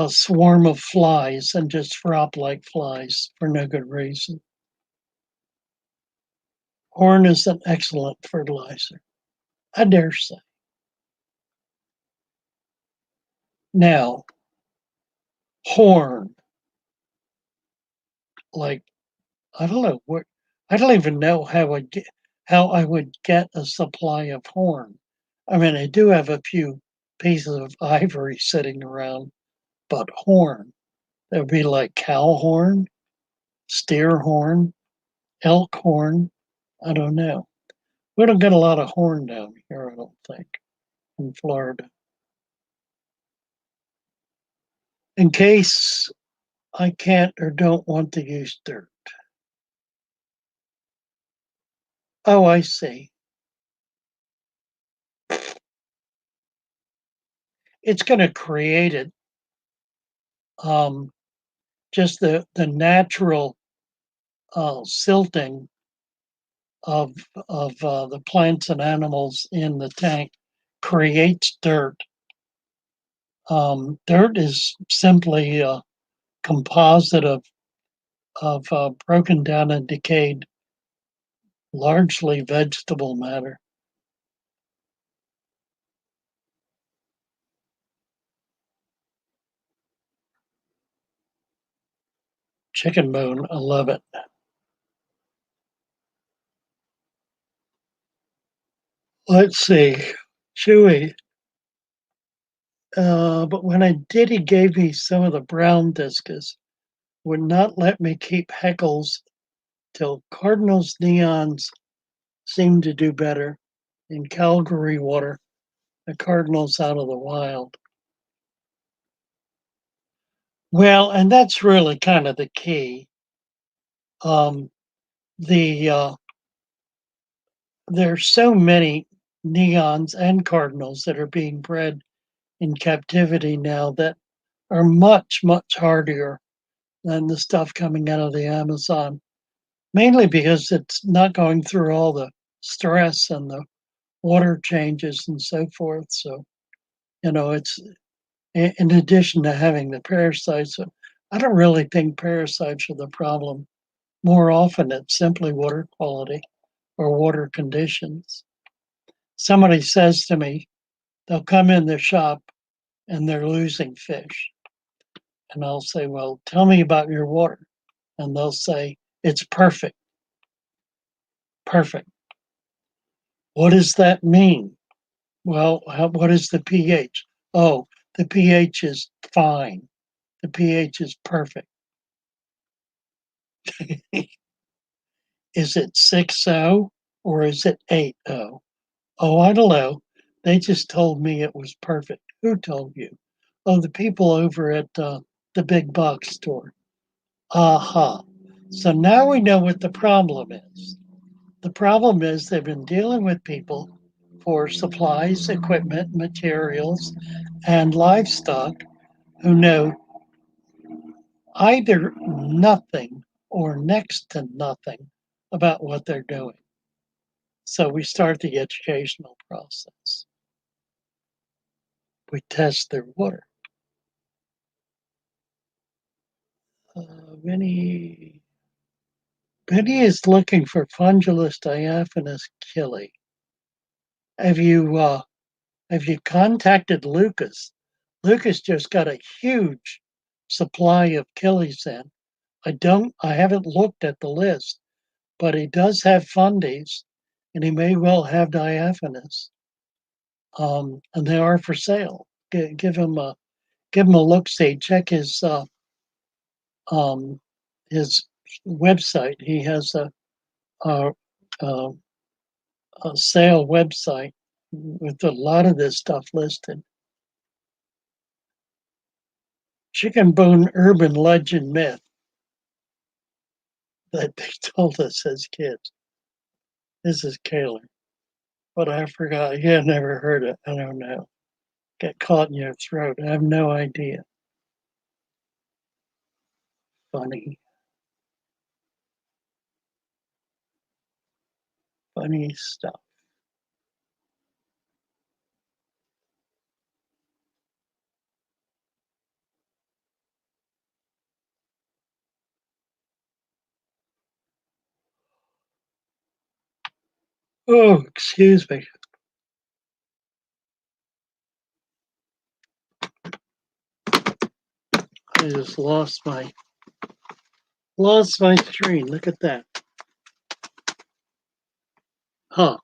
swarm of flies and just drop like flies for no good reason. Corn is an excellent fertilizer, I dare say. Now, horn, like I don't know what I don't even know how I would get a supply of horn. I mean, I do have a few pieces of ivory sitting around, but horn, that would be like cow horn, steer horn, elk horn. I don't know. We don't get a lot of horn down here, I don't think, in Florida. In case I can't or don't want to use dirt. Oh, I see. It's going to create it. Um, just the natural silting of the plants and animals in the tank creates dirt. Dirt is simply a composite of broken down and decayed, largely vegetable matter. Chicken bone, I love it. Let's see, chewy. But when I did, he gave me some of the brown discus. Would not let me keep Heckles till Cardinals neons seemed to do better in Calgary water. The Cardinals out of the wild. Well, and that's really kind of the key. Um, the There's so many neons and cardinals that are being bred in captivity now that are much hardier than the stuff coming out of the Amazon, mainly because it's not going through all the stress and the water changes and so forth. So, it's in addition to having the parasites. I don't really think parasites are the problem. More often, it's simply water quality or water conditions. Somebody says to me, they'll come in the shop and they're losing fish. And I'll say, well, tell me about your water. And they'll say, it's perfect. Perfect. What does that mean? Well, what is the pH? Oh, the pH is fine. The pH is perfect. Is it 6.0 or is it 8.0? Oh, I don't know. They just told me it was perfect. Who told you? Oh, the people over at the big box store. Aha. So now we know what the problem is. The problem is they've been dealing with people for supplies, equipment, materials, and livestock who know either nothing or next to nothing about what they're doing. So we start the educational process. We test their water. Vinny is looking for Fungulus diaphanous chili. Have you contacted Lucas? Lucas just got a huge supply of Killies in. I haven't looked at the list, but he does have fundies and he may well have diaphanous. And they are for sale. Give him a look see. Check um his website. He has a, a, a sale website with a lot of this stuff listed. Chicken bone urban legend myth that they told us as kids. This is Kaler, but I forgot. You never heard it. I don't know. Get caught in your throat. I have no idea. Funny, funny stuff. Oh, excuse me. I just lost my screen. Look at that. Huh.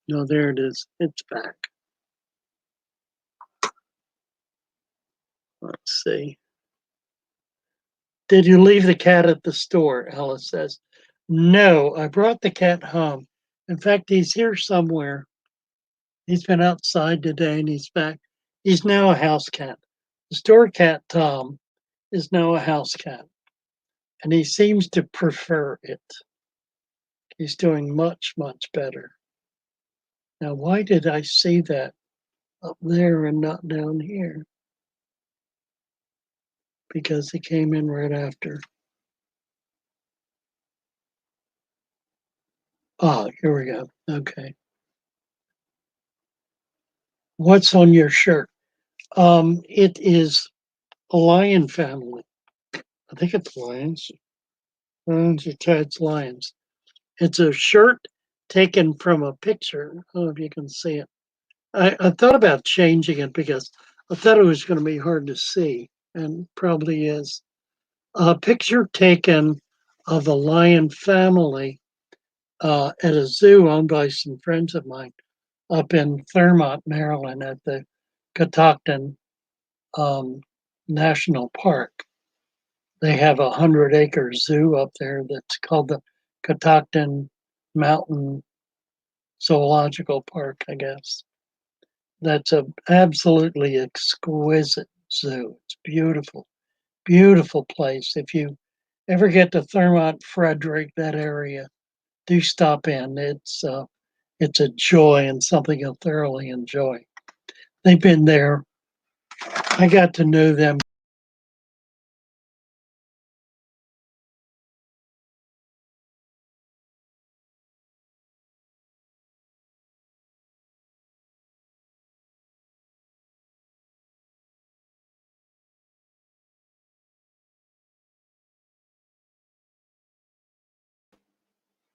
No, there it is. It's back. Let's see. Did you leave the cat at the store? Alice says. No, I brought the cat home. In fact, he's here somewhere. He's been outside today and he's back. He's now a house cat. The store cat, Tom, is now a house cat. And he seems to prefer it. He's doing much better. Now, why did I see that up there and not down here? Because he came in right after. Ah, here we go. Okay. What's on your shirt? It is a lion family. I think it's lions. Lions or Ted's lions. It's a shirt taken from a picture. I don't know if you can see it. I thought about changing it because I thought it was going to be hard to see, and probably is. A picture taken of a lion family at a zoo owned by some friends of mine up in Thurmont, Maryland, at the Catoctin um, National Park. They have 100-acre zoo up there that's called the Catoctin Mountain Zoological Park, I guess. That's a absolutely exquisite zoo. It's beautiful, beautiful place. If you ever get to Thurmont, Frederick, that area, do stop in. It's a joy and something you'll thoroughly enjoy. They've been there. I got to know them.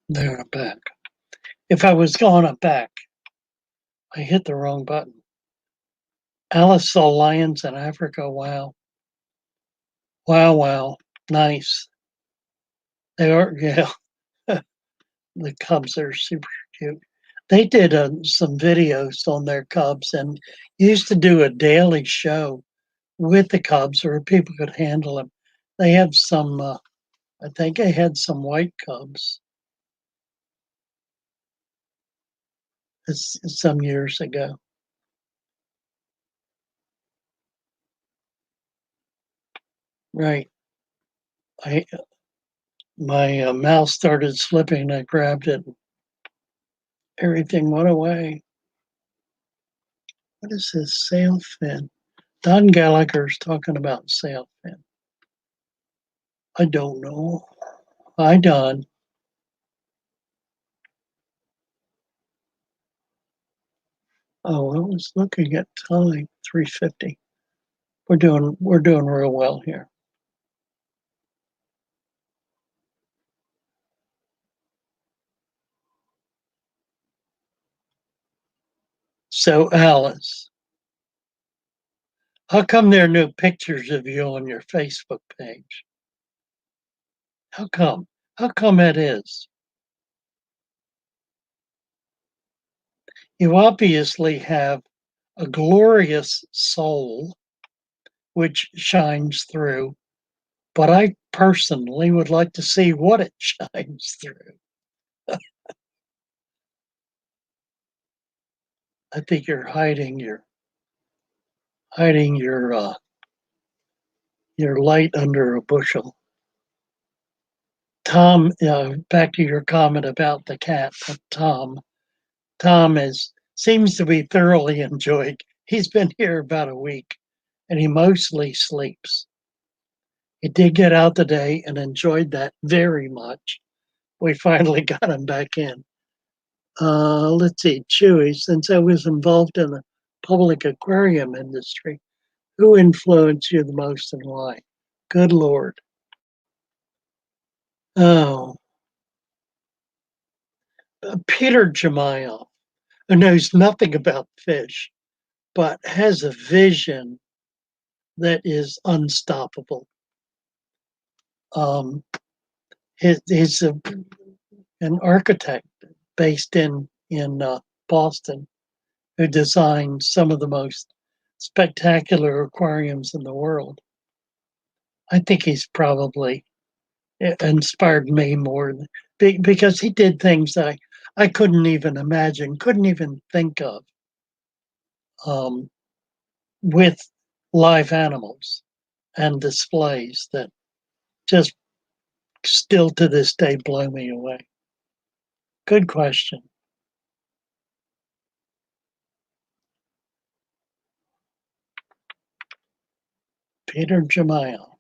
They're back. If I was going up back, I hit the wrong button. Alice saw lions in Africa. Wow. Wow, wow. Nice. They are, yeah. The cubs are super cute. They did some videos on their cubs and used to do a daily show with the cubs where people could handle them. They have some, I think I had some white cubs some years ago. Right. I My mouse started slipping. I grabbed it. Everything went away. What is this sail fin? Don Gallagher's talking about sail fin. I don't know. Hi, Don. Oh, I was looking at time 3:50. We're doing real well here. So, Alice, how come there are no pictures of you on your Facebook page? How come? How come it is? You obviously have a glorious soul which shines through, but I personally would like to see what it shines through. I think you're hiding your light under a bushel. Tom, back to your comment about the cat, Tom. Tom seems to be thoroughly enjoying. He's been here about a week, and he mostly sleeps. He did get out today and enjoyed that very much. We finally got him back in. Let's see, Chewy, since I was involved in the public aquarium industry, who influenced you the most and why? Good Lord. Oh, Peter Jemiel, who knows nothing about fish, but has a vision that is unstoppable. Um, he's an architect based in Boston who designed some of the most spectacular aquariums in the world. I think he's probably inspired me more because he did things that I couldn't even imagine, couldn't even think of um, with live animals and displays that just still to this day blow me away. Good question. Peter Jemiel.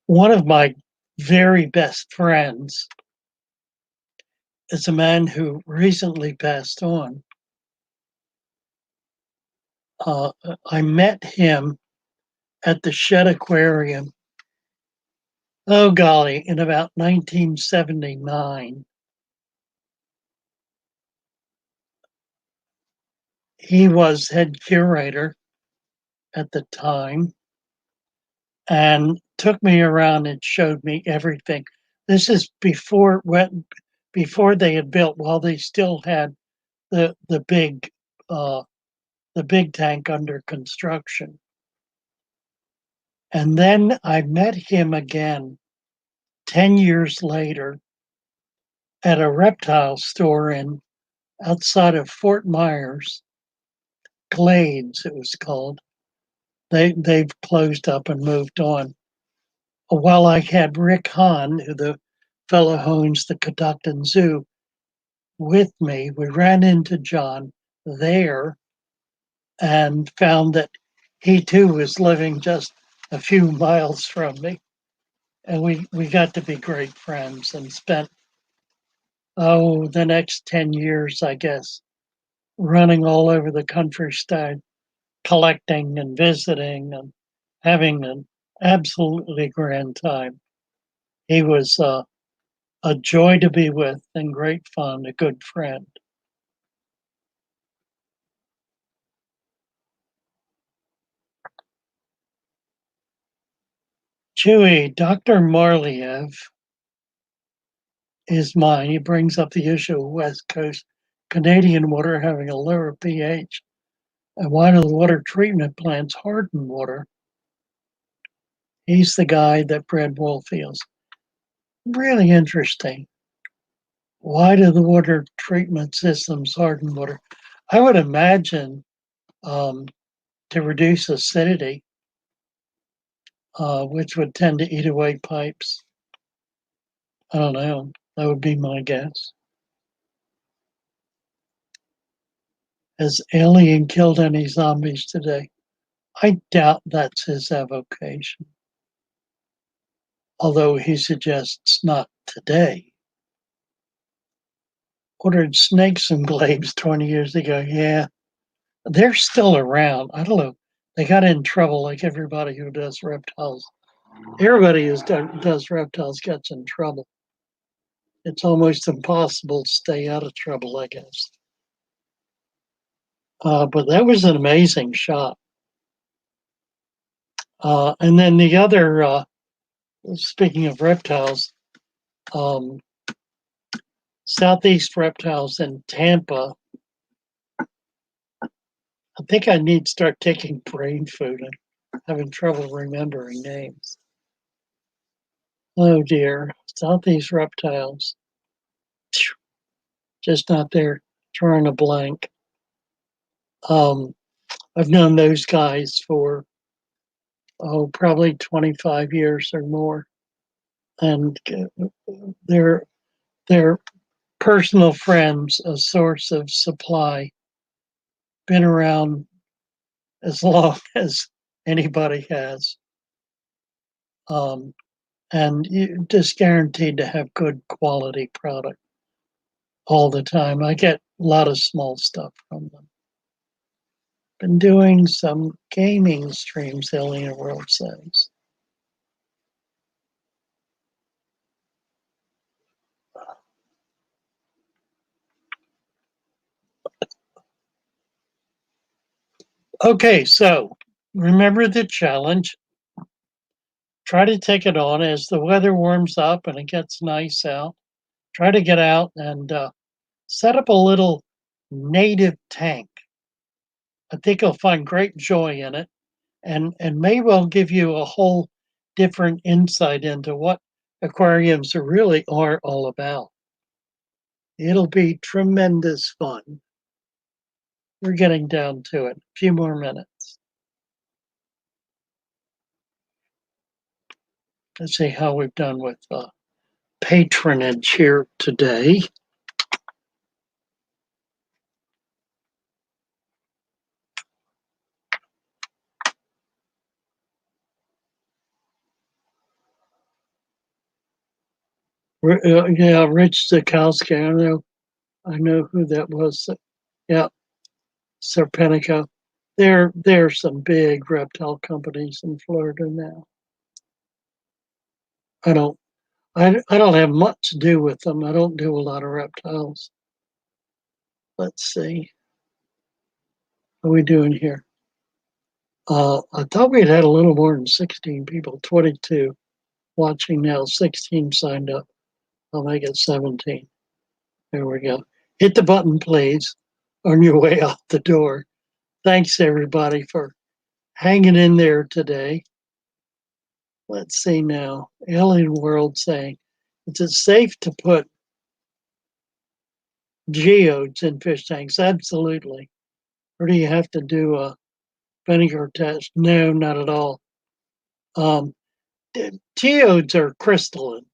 One of my very best friends is a man who recently passed on. I met him at the Shed Aquarium, oh golly, in about 1979. He was head curator at the time and took me around and showed me everything. This is before they had built, while they still had the uh, big tank under construction. And then I met him again 10 years later at a reptile store in outside of Fort Myers, Glades it was called. They've closed up and moved on. While I had Rick Hahn, who the fellow who owns the Catoctin Zoo, with me, we ran into John there and found that he too was living just a few miles from me. And we got to be great friends and spent, the next 10 years, I guess, running all over the countryside, collecting and visiting and having an absolutely grand time. He was a joy to be with and great fun, a good friend. Chewy, Dr. Marliev is mine. He brings up the issue of West Coast Canadian water having a lower pH. And why do the water treatment plants harden water? He's the guy that bred wolf eels. Really interesting. Why do the water treatment systems harden water? I would imagine to reduce acidity, which would tend to eat away pipes. I don't know. That would be my guess. Has Alien killed any zombies today? I doubt that's his avocation. Although he suggests not today. Ordered snakes and glaives 20 years ago. Yeah, they're still around. I don't know. They got in trouble like everybody who does reptiles. Everybody who does reptiles gets in trouble. It's almost impossible to stay out of trouble, I guess. But that was an amazing shot. And then the other, speaking of reptiles, um, Southeast Reptiles in Tampa. I think I need to start taking brain food and having trouble remembering names. Oh dear, Southeast Reptiles. Just not there, drawing a blank. I've known those guys for probably 25 years or more, and they're personal friends, a source of supply. Been around as long as anybody has, and you just guaranteed to have good quality product all the time. I get a lot of small stuff from them. Been doing some gaming streams, Alien World says. Okay, so remember the challenge. Try to take it on as the weather warms up and it gets nice out. Try to get out and set up a little native tank. I think you'll find great joy in it, and may well give you a whole different insight into what aquariums really are all about. It'll be tremendous fun. We're getting down to it. A few more minutes. Let's see how we've done with patronage here today. Yeah, Rich Zukowski. I know who that was. Yeah, Serpentico. There's some big reptile companies in Florida now. I don't have much to do with them. I don't do a lot of reptiles. Let's see. What are we doing here? I thought we'd had a little more than 16 people, 22 watching now, 16 signed up. I'll make it 17. There we go. Hit the button, please, on your way out the door. Thanks, everybody, for hanging in there today. Let's see now. Alien World saying, is it safe to put geodes in fish tanks? Absolutely. Or do you have to do a vinegar test? No, not at all. Um, geodes are crystalline,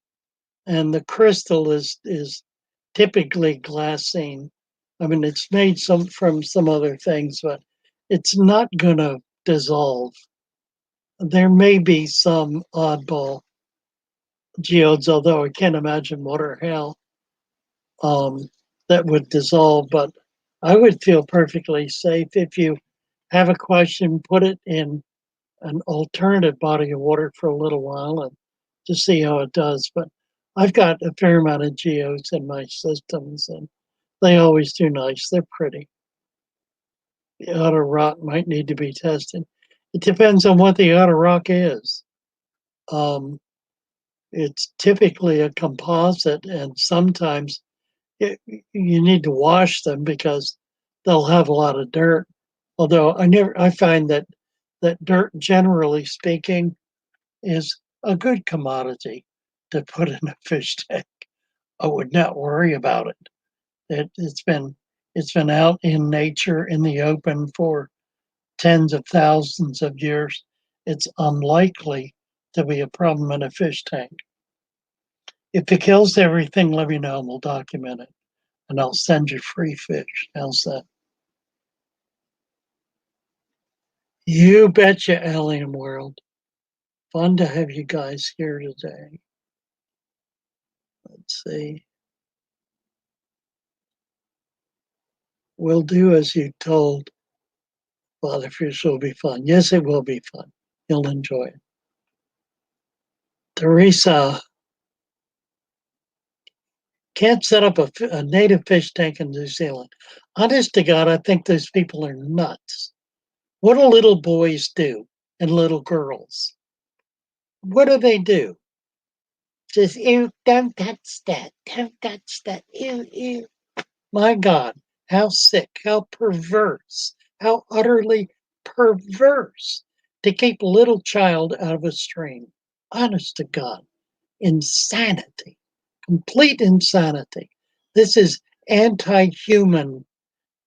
and the crystal is typically glassine. I mean, it's made from some other things, but it's not going to dissolve. There may be some oddball geodes, although I can't imagine what or how that would dissolve. But I would feel perfectly safe if you have a question, put it in an alternative body of water for a little while and to see how it does. But I've got a fair amount of geodes in my systems, and they always do nice. They're pretty. The outer rock might need to be tested. It depends on what the outer rock is. Um, it's typically a composite, and sometimes you need to wash them because they'll have a lot of dirt. Although I find that dirt, generally speaking, is a good commodity to put in a fish tank. I would not worry about it. It's been out in nature in the open for tens of thousands of years. It's unlikely to be a problem in a fish tank. If it kills everything, let me know and we'll document it. And I'll send you free fish. How's that? You betcha, Alien World. Fun to have you guys here today. Let's see. We'll do as you told. Father Fish will be fun. Yes, it will be fun. You'll enjoy it. Teresa, can't set up a native fish tank in New Zealand. Honest to God, I think those people are nuts. What do little boys do and little girls? What do they do? Just, ew, don't touch that. Don't touch that. Ew, ew. My God, how sick, how perverse, how utterly perverse to keep a little child out of a stream. Honest to God, insanity, complete insanity. This is anti human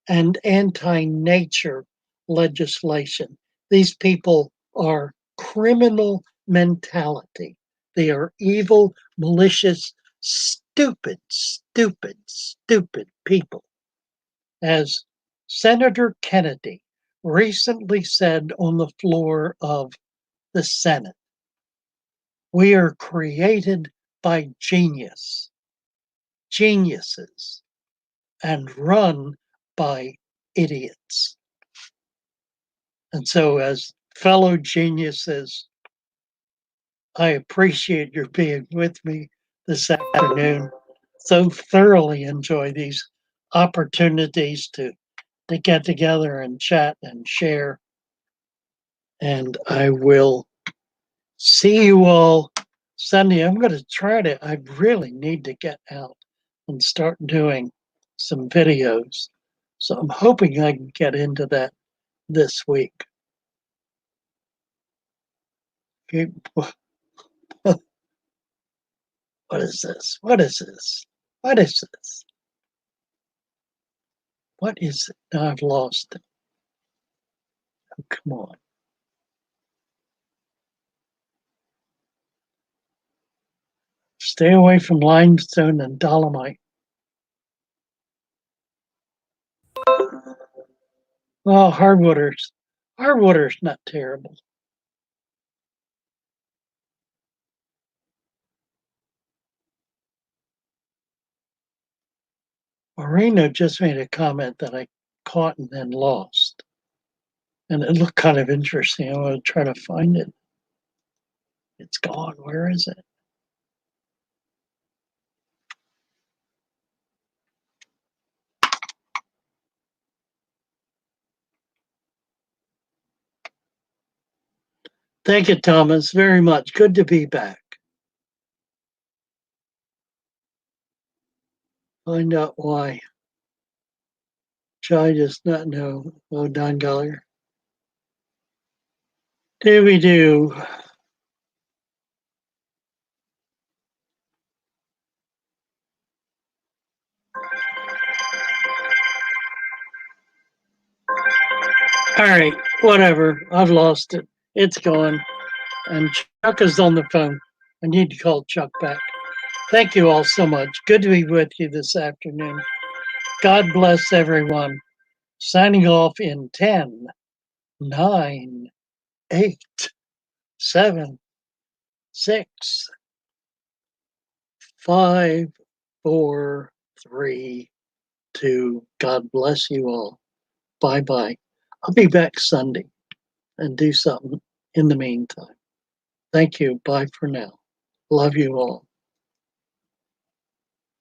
and anti nature legislation. These people are criminal mentality. They are evil, malicious, stupid, stupid, stupid people. As Senator Kennedy recently said on the floor of the Senate, we are created by geniuses, and run by idiots. And so, as fellow geniuses, I appreciate your being with me this afternoon. So thoroughly enjoy these opportunities to get together and chat and share. And I will see you all Sunday. I'm going to I really need to get out and start doing some videos. So I'm hoping I can get into that this week. Okay. What is this? What is this? What is this? What is it? Now I've lost it. Oh, come on. Stay away from limestone and dolomite. Oh, hardwater's not terrible. Moreno just made a comment that I caught and then lost. And it looked kind of interesting. I want to try to find it. It's gone. Where is it? Thank you, Thomas, very much. Good to be back. Find out why. Chai does not know. Oh, Don Gallagher. Do we do? All right, whatever. I've lost it. It's gone. And Chuck is on the phone. I need to call Chuck back. Thank you all so much. Good to be with you this afternoon. God bless everyone. Signing off in 10, 9, 8, 7, 6, 5, 4, 3, 2. God bless you all. Bye bye. I'll be back Sunday and do something in the meantime. Thank you. Bye for now. Love you all.